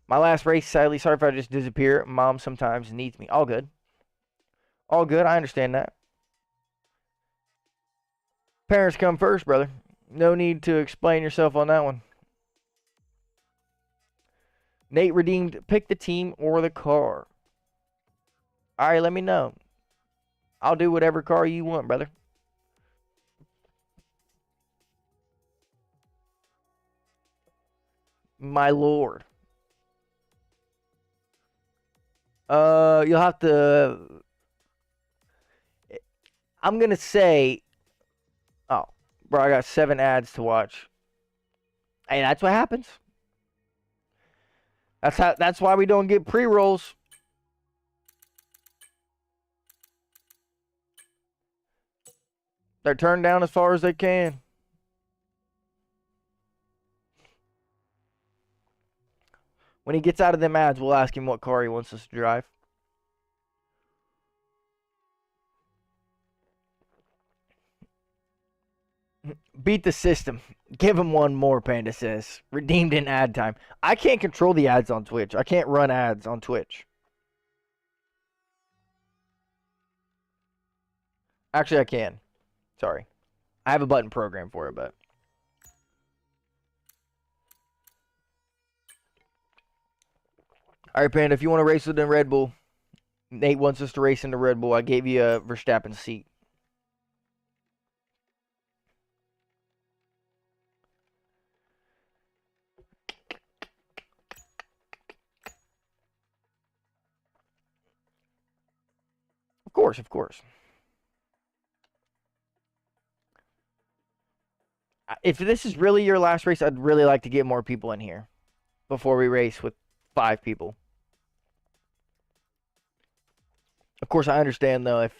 My last race, sadly, sorry if I just disappear. Mom sometimes needs me. All good. All good, I understand that. Parents come first, brother. No need to explain yourself on that one. Nate redeemed, pick the team or the car. All right, let me know. I'll do whatever car you want, brother. My lord. You'll have to... I'm going to say... Oh, bro, I got 7 ads to watch. Hey, that's what happens. That's why we don't get pre-rolls. They're turned down as far as they can. When he gets out of them ads, we'll ask him what car he wants us to drive. Beat the system. Give him one more, Panda says. Redeemed in ad time. I can't control the ads on Twitch. I can't run ads on Twitch. Actually, I can. Sorry. I have a button program for it, but... Alright, Panda, if you want to race with the Red Bull, Nate wants us to race in the Red Bull. I gave you a Verstappen seat. Of course. If this is really your last race, I'd really like to get more people in here before we race with 5 people. Of course, I understand, though, if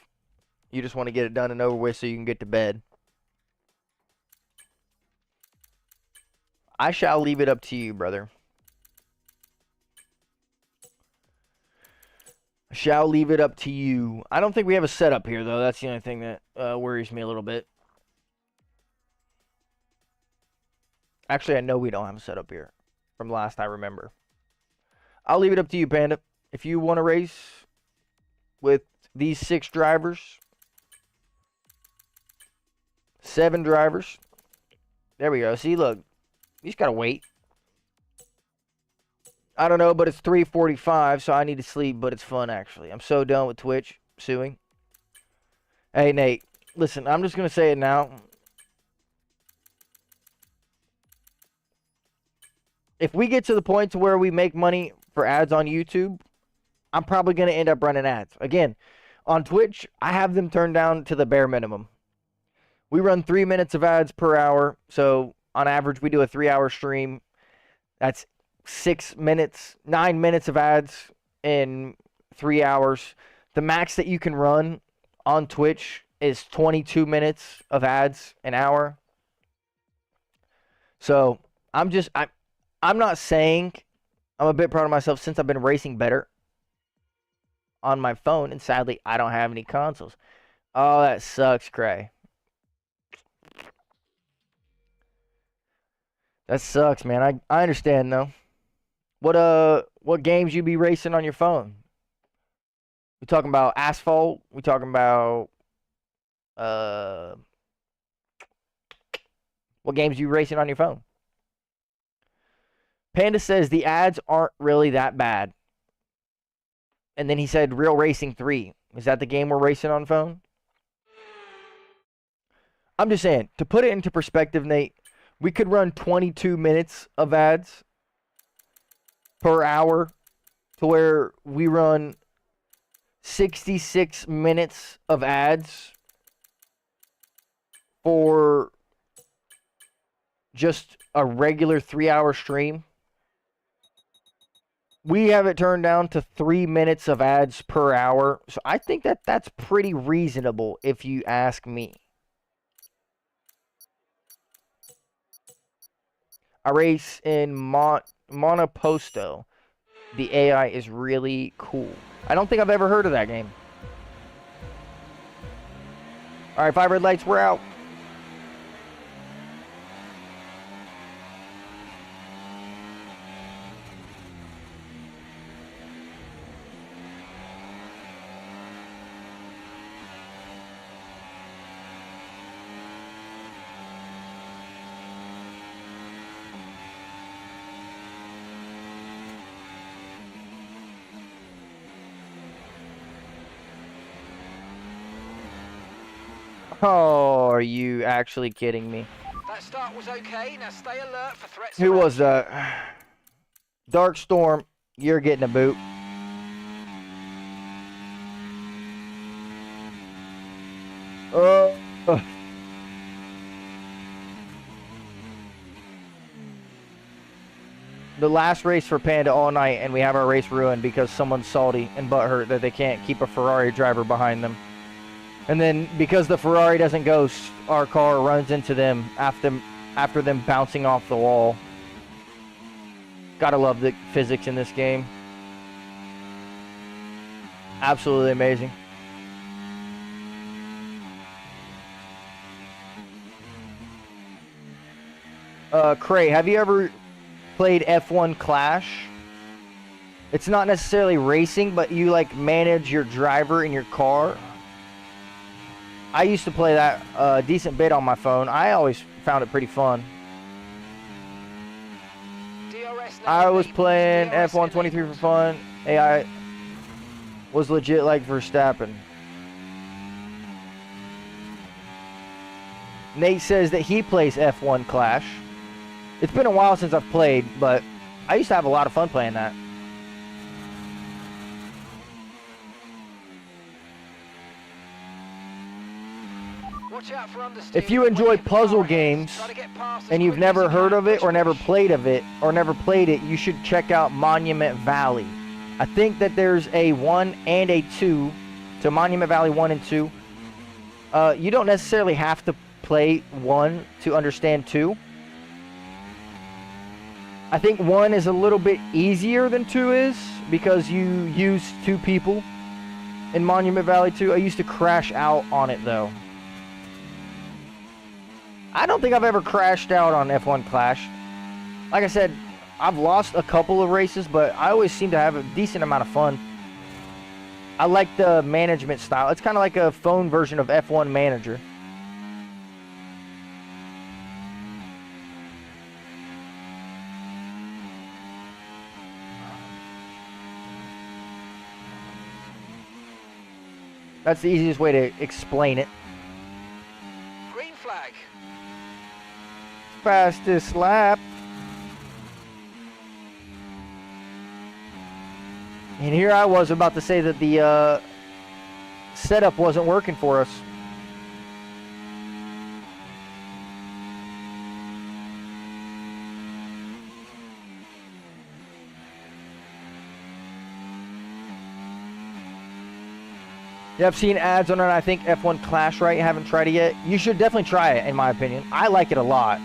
you just want to get it done and over with so you can get to bed. I shall leave it up to you, brother. I shall leave it up to you. I don't think we have a setup here, though. That's the only thing that worries me a little bit. Actually, I know we don't have a setup here from last I remember. I'll leave it up to you, Panda. If you want to race with these 6 drivers, 7 drivers. There we go. See, look. You just got to wait. I don't know, but it's 3:45, so I need to sleep, but it's fun, actually. I'm so done with Twitch suing. Hey, Nate. Listen, I'm just going to say it now. If we get to the point to where we make money for ads on YouTube, I'm probably going to end up running ads. Again, on Twitch, I have them turned down to the bare minimum. We run 3 minutes of ads per hour, so on average, we do a 3-hour stream. That's 9 minutes of ads in 3 hours. The max that you can run on Twitch is 22 minutes of ads an hour. So I'm not saying I'm a bit proud of myself since I've been racing better on my phone, and sadly I don't have any consoles. Oh, that sucks, Cray. That sucks, man. I understand though. What games you be racing on your phone? We talking about Asphalt? We talking about what games you racing on your phone? Panda says the ads aren't really that bad. And then he said Real Racing 3. Is that the game we're racing on phone? I'm just saying, to put it into perspective, Nate, we could run 22 minutes of ads per hour to where we run 66 minutes of ads for just a regular 3-hour stream. We have it turned down to 3 minutes of ads per hour. So I think that that's pretty reasonable if you ask me. I race in Monoposto. The AI is really cool. I don't think I've ever heard of that game. All right, 5 red lights, we're out. Oh, are you actually kidding me? That start was okay. Now stay alert for threats. Who around was you. that? Dark Storm, you're getting a boot. The last race for Panda all night, and we have our race ruined because someone's salty and butthurt that they can't keep a Ferrari driver behind them. And then because the Ferrari doesn't go, our car runs into them after them bouncing off the wall. Gotta love the physics in this game. Absolutely amazing. Cray, have you ever played F1 Clash? It's not necessarily racing, but you like manage your driver in your car. I used to play that a decent bit on my phone. I always found it pretty fun. I was playing F1 23 for fun. AI was legit like Verstappen. Nate says that he plays F1 Clash. It's been a while since I've played, but I used to have a lot of fun playing that. If you enjoy puzzle games and you've never heard of it or never played it, you should check out Monument Valley. I think that there's a 1 and a 2 to Monument Valley 1 and 2. You don't necessarily have to play 1 to understand 2. I think 1 is a little bit easier than 2 is because you use 2 people in Monument Valley 2. I used to crash out on it though. I don't think I've ever crashed out on F1 Clash. Like I said, I've lost a couple of races, but I always seem to have a decent amount of fun. I like the management style. It's kind of like a phone version of F1 Manager. That's the easiest way to explain it. Green flag. Fastest lap. And here I was about to say that the setup wasn't working for us. Yeah, I've seen ads on it. I think F1 Clash, right? Haven't tried it yet. You should definitely try it, in my opinion. I like it a lot.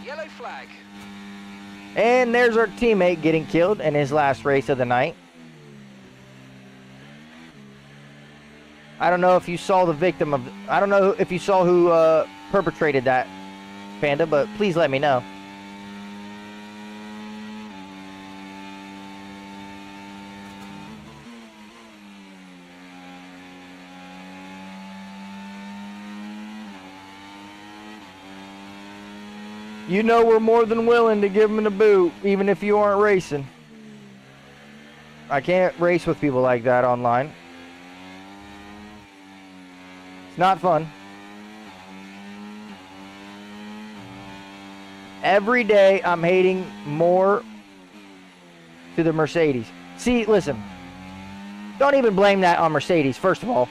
Yellow flag. And there's our teammate getting killed in his last race of the night. I don't know if you saw the victim of... I don't know if you saw who perpetrated that, Panda, but please let me know. You know we're more than willing to give him the boot, even if you aren't racing. I can't race with people like that online. It's not fun. Every day I'm hating more to the Mercedes. See, listen. Don't even blame that on Mercedes, first of all.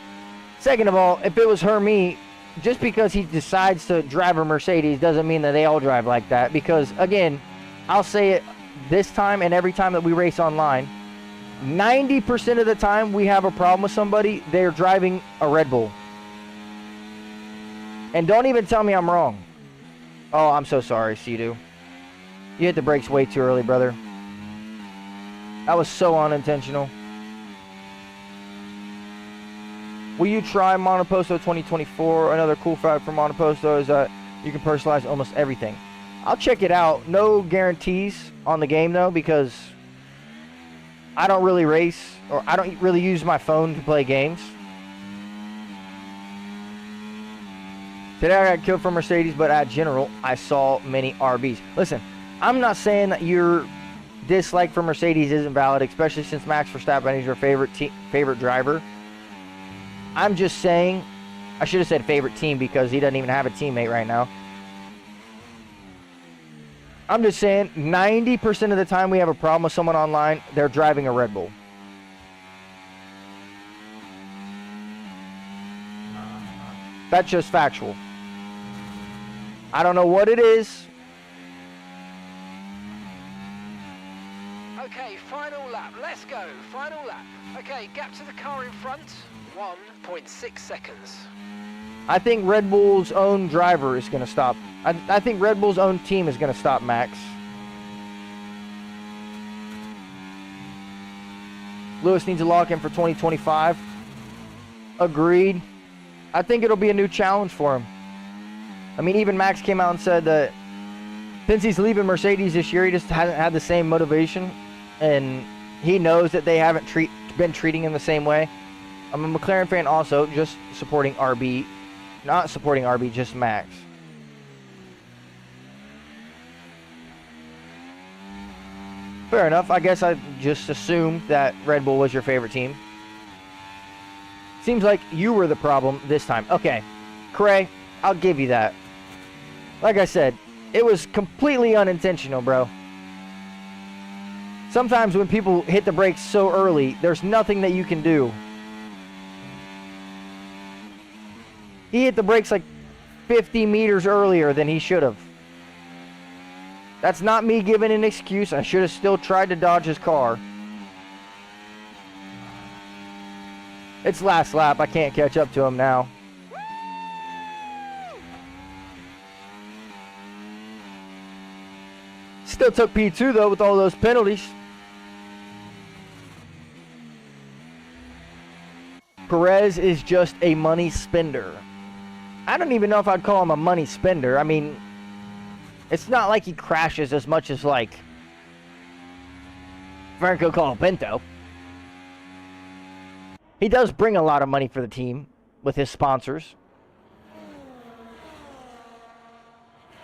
Second of all, if it was her, me, just because he decides to drive a Mercedes doesn't mean that they all drive like that. Because, again, I'll say it this time and every time that we race online, 90% of the time we have a problem with somebody, they're driving a Red Bull. And don't even tell me I'm wrong. Oh, I'm so sorry, Sidu. You hit the brakes way too early, brother. That was so unintentional. Will you try Monoposto 2024? Another cool fact for Monoposto is that you can personalize almost everything. I'll check it out. No guarantees on the game, though, because I don't really race, or I don't really use my phone to play games. Today I got killed from Mercedes, but at general, I saw many RBs. Listen, I'm not saying that your dislike for Mercedes isn't valid, especially since Max Verstappen is your favorite driver. I'm just saying, I should have said favorite team because he doesn't even have a teammate right now. I'm just saying, 90% of the time we have a problem with someone online, they're driving a Red Bull. That's just factual. I don't know what it is. Okay, final lap. Let's go. Final lap. Okay, gap to the car in front. 1.6 seconds. I think Red Bull's own driver is going to stop. I think Red Bull's own team is going to stop Max. Lewis needs a lock in for 2025. Agreed. I think it'll be a new challenge for him. I mean, even Max came out and said that since he's leaving Mercedes this year, he just hasn't had the same motivation. And he knows that they haven't been treating him the same way. I'm a McLaren fan also, just supporting RB. Not supporting RB, just Max. Fair enough. I guess I just assumed that Red Bull was your favorite team. Seems like you were the problem this time. Okay, Cray, I'll give you that. Like I said, it was completely unintentional, bro. Sometimes when people hit the brakes so early, there's nothing that you can do. He hit the brakes like 50 meters earlier than he should have. That's not me giving an excuse. I should have still tried to dodge his car. It's last lap. I can't catch up to him now. Still took P2 though with all those penalties. Perez is just a money spender. I don't even know if I'd call him a money spender. I mean, it's not like he crashes as much as like Franco Colapinto. He does bring a lot of money for the team with his sponsors.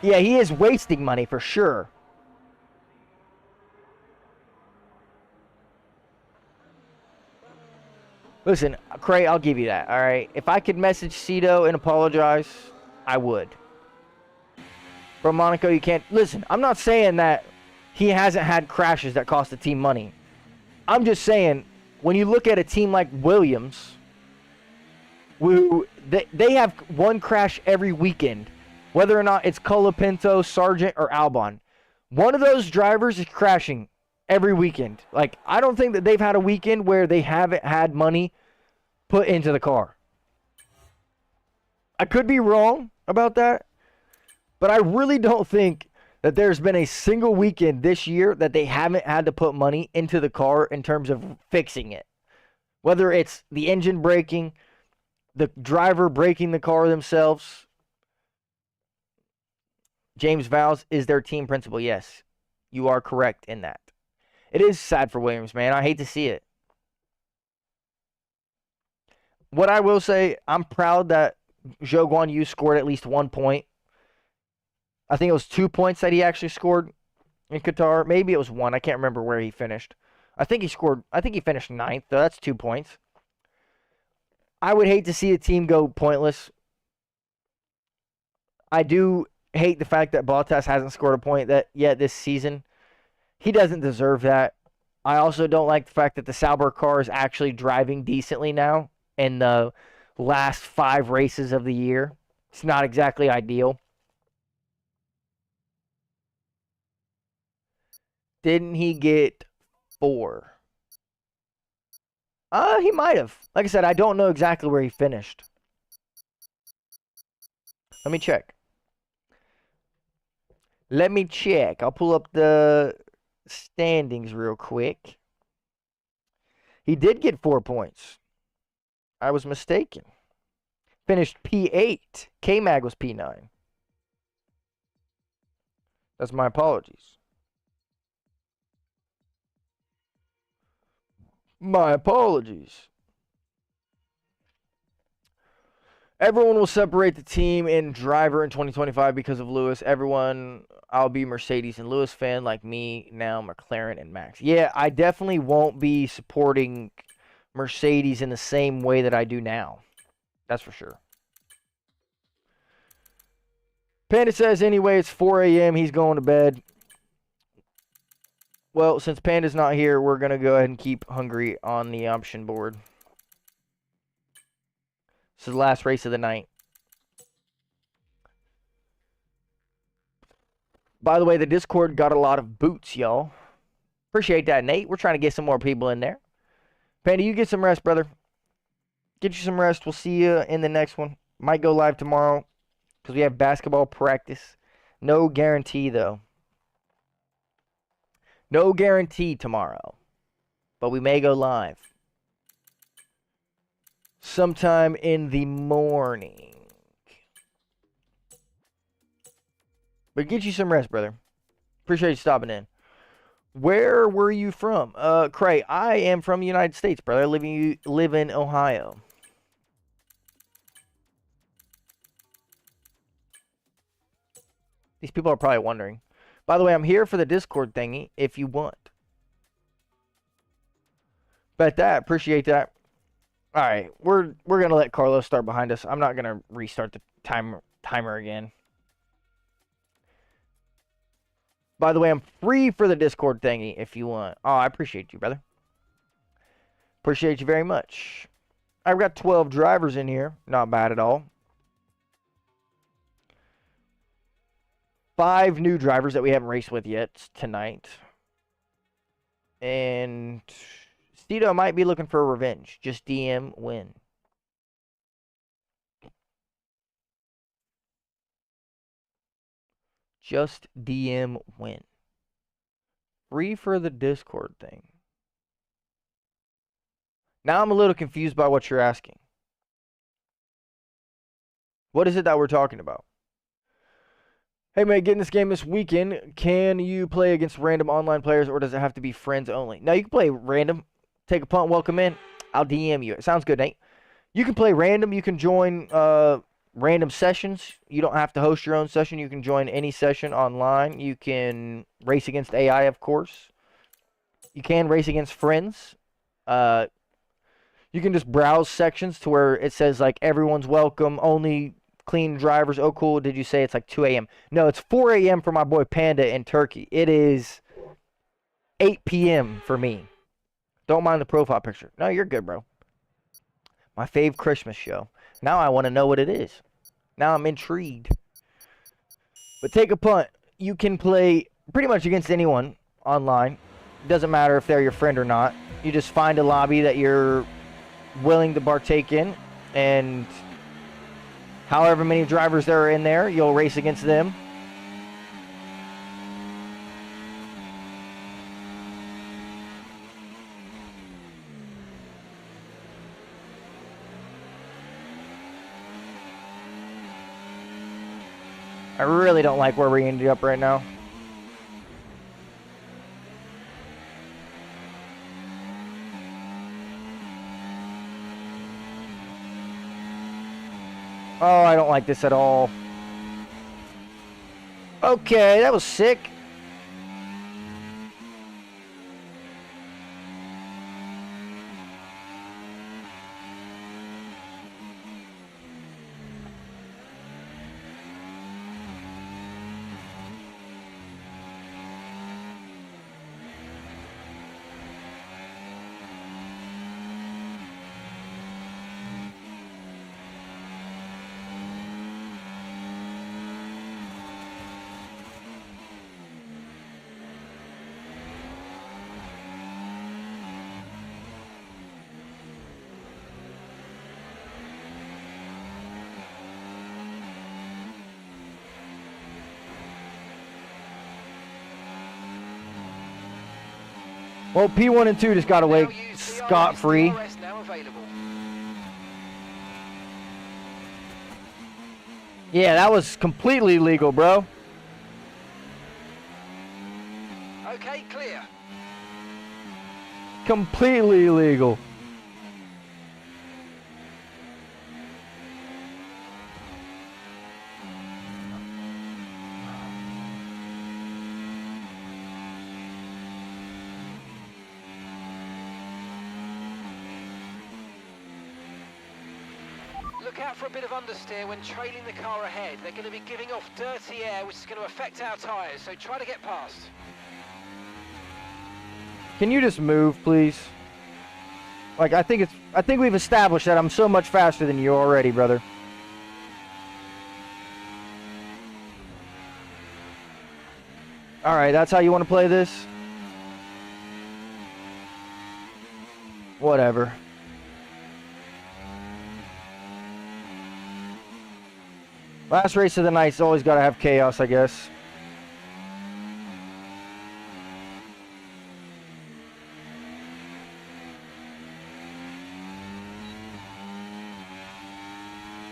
Yeah, he is wasting money for sure. Listen, Cray, I'll give you that, all right? If I could message Cito and apologize, I would. From Monaco, you can't... Listen, I'm not saying that he hasn't had crashes that cost the team money. I'm just saying, when you look at a team like Williams, who they have one crash every weekend, whether or not it's Colapinto, Sargent, or Albon. One of those drivers is crashing every weekend. Like, I don't think that they've had a weekend where they haven't had money put into the car. I could be wrong about that, but I really don't think that there's been a single weekend this year that they haven't had to put money into the car in terms of fixing it. Whether it's the engine braking, the driver braking the car themselves. James Vowles is their team principal. Yes, you are correct in that. It is sad for Williams, man. I hate to see it. What I will say, I'm proud that Zhou Guan Yu scored at least 1 point. I think it was 2 points that he actually scored in Qatar. Maybe it was 1. I can't remember where he finished. I think he finished 9th, though. That's 2 points. I would hate to see a team go pointless. I do hate the fact that Bottas hasn't scored a point yet this season. He doesn't deserve that. I also don't like the fact that the Sauber car is actually driving decently now in the last 5 races of the year. It's not exactly ideal. Didn't he get 4? He might have. Like I said, I don't know exactly where he finished. Let me check. I'll pull up the standings real quick. He did get 4 points. I was mistaken. Finished P8. K-Mag was P9. That's my apologies. My apologies. Everyone will separate the team and driver in 2025 because of Lewis. I'll be Mercedes and Lewis fan like me now, McLaren and Max. Yeah, I definitely won't be supporting Mercedes in the same way that I do now. That's for sure. Panda says, anyway, it's 4 a.m. He's going to bed. Well, since Panda's not here, we're going to go ahead and keep Hungary on the option board. This is the last race of the night. By the way, the Discord got a lot of boots, y'all. Appreciate that, Nate. We're trying to get some more people in there. Panda, you get some rest, brother. Get you some rest. We'll see you in the next one. Might go live tomorrow because we have basketball practice. No guarantee, though. No guarantee tomorrow. But we may go live. Sometime in the morning. But get you some rest, brother. Appreciate you stopping in. Where were you from? Cray, I am from the United States, brother. I live in Ohio. These people are probably wondering. By the way, I'm here for the Discord thingy if you want. Bet that. Appreciate that. All right, we're going to let Carlos start behind us. I'm not going to restart the timer again. By the way, I'm free for the Discord thingy if you want. Oh, I appreciate you, brother. Appreciate you very much. I've got 12 drivers in here. Not bad at all. 5 new drivers that we haven't raced with yet tonight. And Stedo might be looking for a revenge. Just DM win. Just DM win. Free for the Discord thing. Now I'm a little confused by what you're asking. What is it that we're talking about? Hey, man, get in this game this weekend. Can you play against random online players, or does it have to be friends only? Now, you can play random. Take a punt, welcome in. I'll DM you. It sounds good, Nate. You can play random. You can join random sessions. You don't have to host your own session. You can join any session online. You can race against AI, of course. You can race against friends. You can just browse sections to where it says, like, everyone's welcome, only clean drivers. Oh, cool. Did you say it's like 2 a.m.? No, it's 4 a.m. for my boy Panda in Turkey. It is 8 p.m. for me. Don't mind the profile picture. No, you're good, bro. My fave Christmas show. Now I want to know what it is. Now I'm intrigued. But take a punt. You can play pretty much against anyone online. Doesn't matter if they're your friend or not. You just find a lobby that you're willing to partake in, and however many drivers there are in there, you'll race against them. I really don't like where we ended up right now. Oh, I don't like this at all. Okay, that was sick. Well, P1 and 2 just got away scot-free. Yeah, that was completely legal, bro. Okay, clear. Completely illegal. Look out for a bit of understeer when trailing the car ahead. They're going to be giving off dirty air, which is going to affect our tyres, so try to get past. Can you just move, please? Like, I think we've established that I'm so much faster than you already, brother. Alright, that's how you want to play this? Whatever. Last race of the night's always got to have chaos, I guess.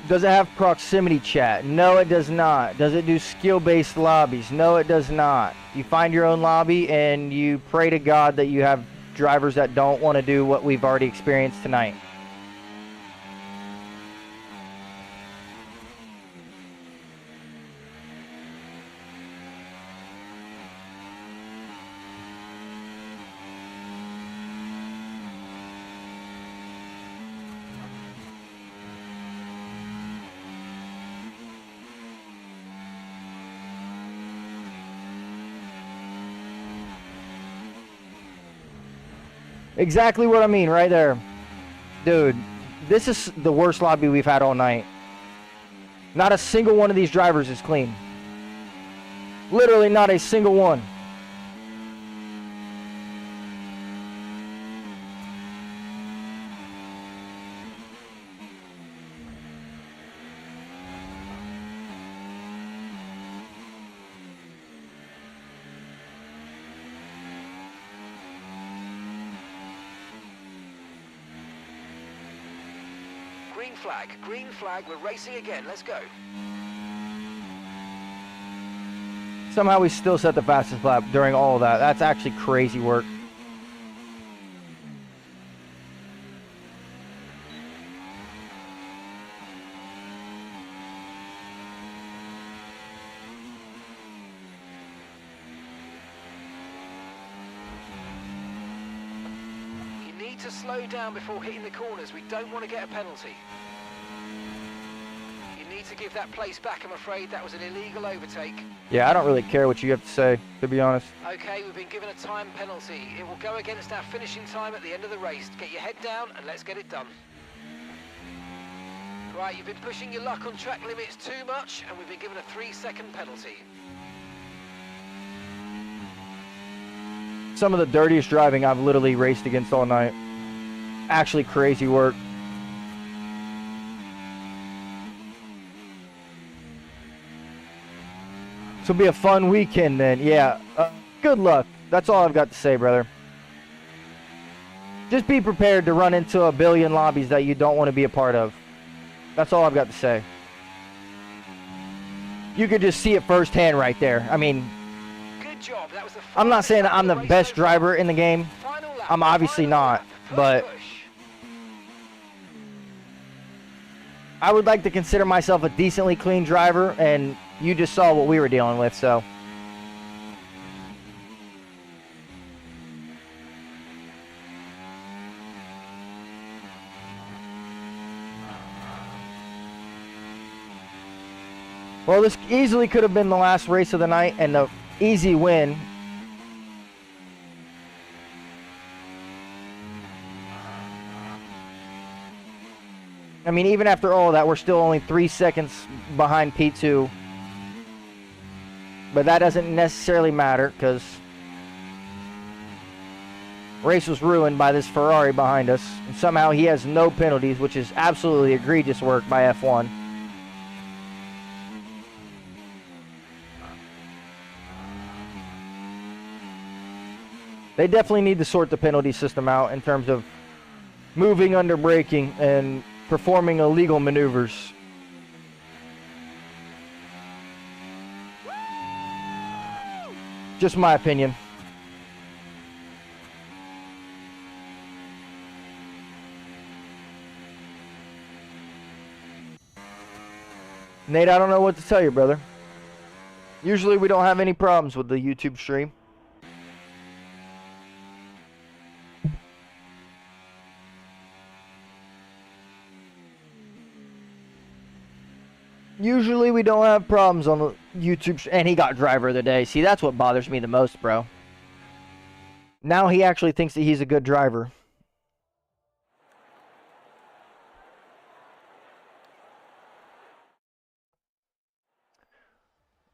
Does it have proximity chat? No, it does not. Does it do skill-based lobbies? No, it does not. You find your own lobby and you pray to God that you have drivers that don't want to do what we've already experienced tonight. Exactly what I mean right there. Dude, this is the worst lobby we've had all night. Not a single one of these drivers is clean. Literally not a single one. Green flag, we're racing again, let's go. Somehow we still set the fastest lap during all of that. That's actually crazy work. You need to slow down before hitting the corners. We don't want to get a penalty. To give that place back, I'm afraid. That was an illegal overtake. Yeah, I don't really care what you have to say, to be honest. Okay, we've been given a time penalty. It will go against our finishing time at the end of the race. Get your head down and let's get it done. Right, you've been pushing your luck on track limits too much and we've been given a 3-second penalty. Some of the dirtiest driving I've literally raced against all night. Actually crazy work. This will be a fun weekend then. Yeah. Good luck. That's all I've got to say, brother. Just be prepared to run into a billion lobbies that you don't want to be a part of. That's all I've got to say. You could just see it firsthand right there. I mean, Good job. That was the I'm not saying I'm the race best so far. driver in the game. Final lap, I'm obviously final not, lap. Push, but push. I would like to consider myself a decently clean driver, and you just saw what we were dealing with, so. Well, this easily could have been the last race of the night and the easy win. I mean, even after all that, we're still only 3 seconds behind P2. But that doesn't necessarily matter because race was ruined by this Ferrari behind us. And somehow he has no penalties, which is absolutely egregious work by F1. They definitely need to sort the penalty system out in terms of moving under braking and performing illegal maneuvers. Just my opinion. Nate, I don't know what to tell you, brother. Usually we don't have any problems with the YouTube stream. Usually we don't have problems on the YouTube, and he got driver of the day. See, that's what bothers me the most, bro. Now he actually thinks that he's a good driver.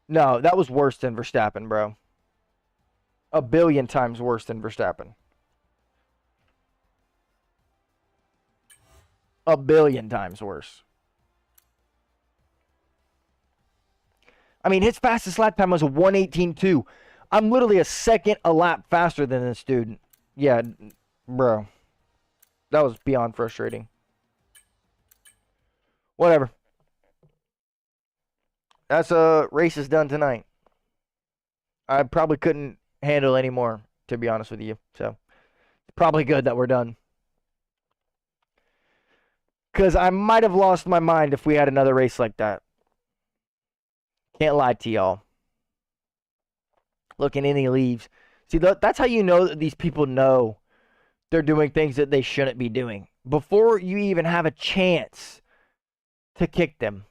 No, that was worse than Verstappen, bro. A billion times worse than Verstappen. A billion times worse. I mean, his fastest lap time was a 1:18.2. I'm literally a second a lap faster than this dude. Yeah, bro. That was beyond frustrating. Whatever. That's race is done tonight. I probably couldn't handle any more, to be honest with you. So, it's probably good that we're done. Because I might have lost my mind if we had another race like that. Can't lie to y'all. Look, and then he leaves. See, that's how you know that these people know they're doing things that they shouldn't be doing. Before you even have a chance to kick them,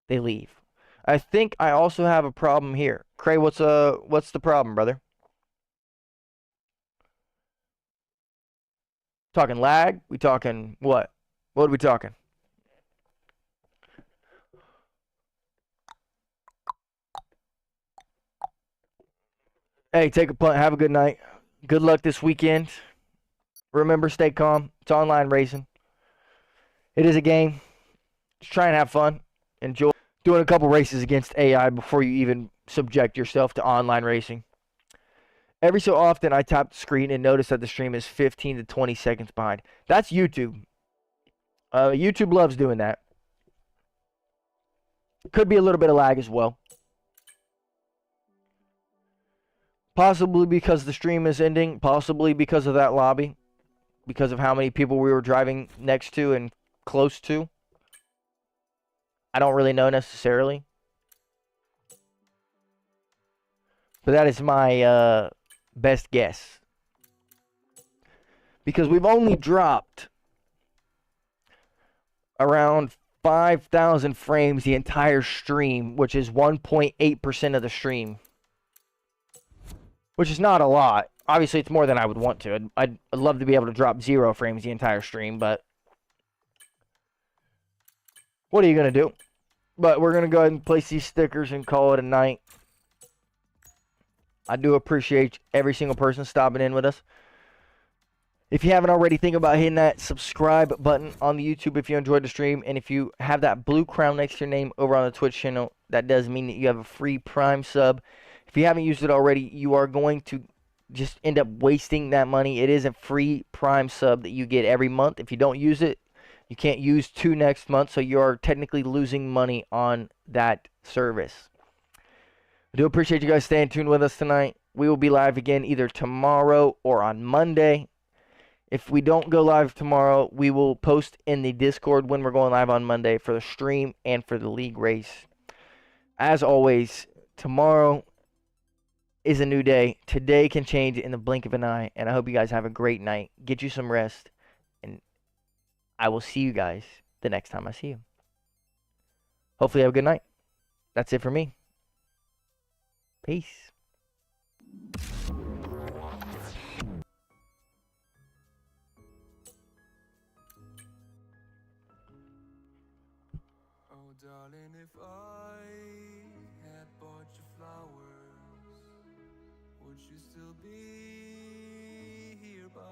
they leave. I think I also have a problem here. Cray, what's the problem, brother? Talking lag? We talking what? What are we talking? Hey, take a punt. Have a good night. Good luck this weekend. Remember, stay calm. It's online racing. It is a game. Just try and have fun. Enjoy doing a couple races against AI before you even subject yourself to online racing. Every so often, I tap the screen and notice that the stream is 15 to 20 seconds behind. That's YouTube. YouTube loves doing that. Could be a little bit of lag as well. Possibly because the stream is ending. Possibly because of that lobby. Because of how many people we were driving next to and close to. I don't really know necessarily. But that is my best guess. Because we've only dropped around 5,000 frames the entire stream, which is 1.8% of the stream. Which is not a lot. Obviously, it's more than I would want to. I'd love to be able to drop 0 frames the entire stream, but what are you going to do? But we're going to go ahead and place these stickers and call it a night. I do appreciate every single person stopping in with us. If you haven't already, think about hitting that subscribe button on the YouTube if you enjoyed the stream. And if you have that blue crown next to your name over on the Twitch channel, that does mean that you have a free Prime sub. If you haven't used it already, you are going to just end up wasting that money. It is a free Prime sub that you get every month. If you don't use it, you can't use 2 next month, so you are technically losing money on that service. I do appreciate you guys staying tuned with us tonight. We will be live again either tomorrow or on Monday. If we don't go live tomorrow, we will post in the Discord when we're going live on Monday for the stream and for the league race. As always, tomorrow is a new day. Today can change in the blink of an eye, and I hope you guys have a great night. Get you some rest, and I will see you guys the next time I see you. Hopefully you have a good night. That's it for me. Peace. Oh, darling, if I had bought you flowers, would you still be here by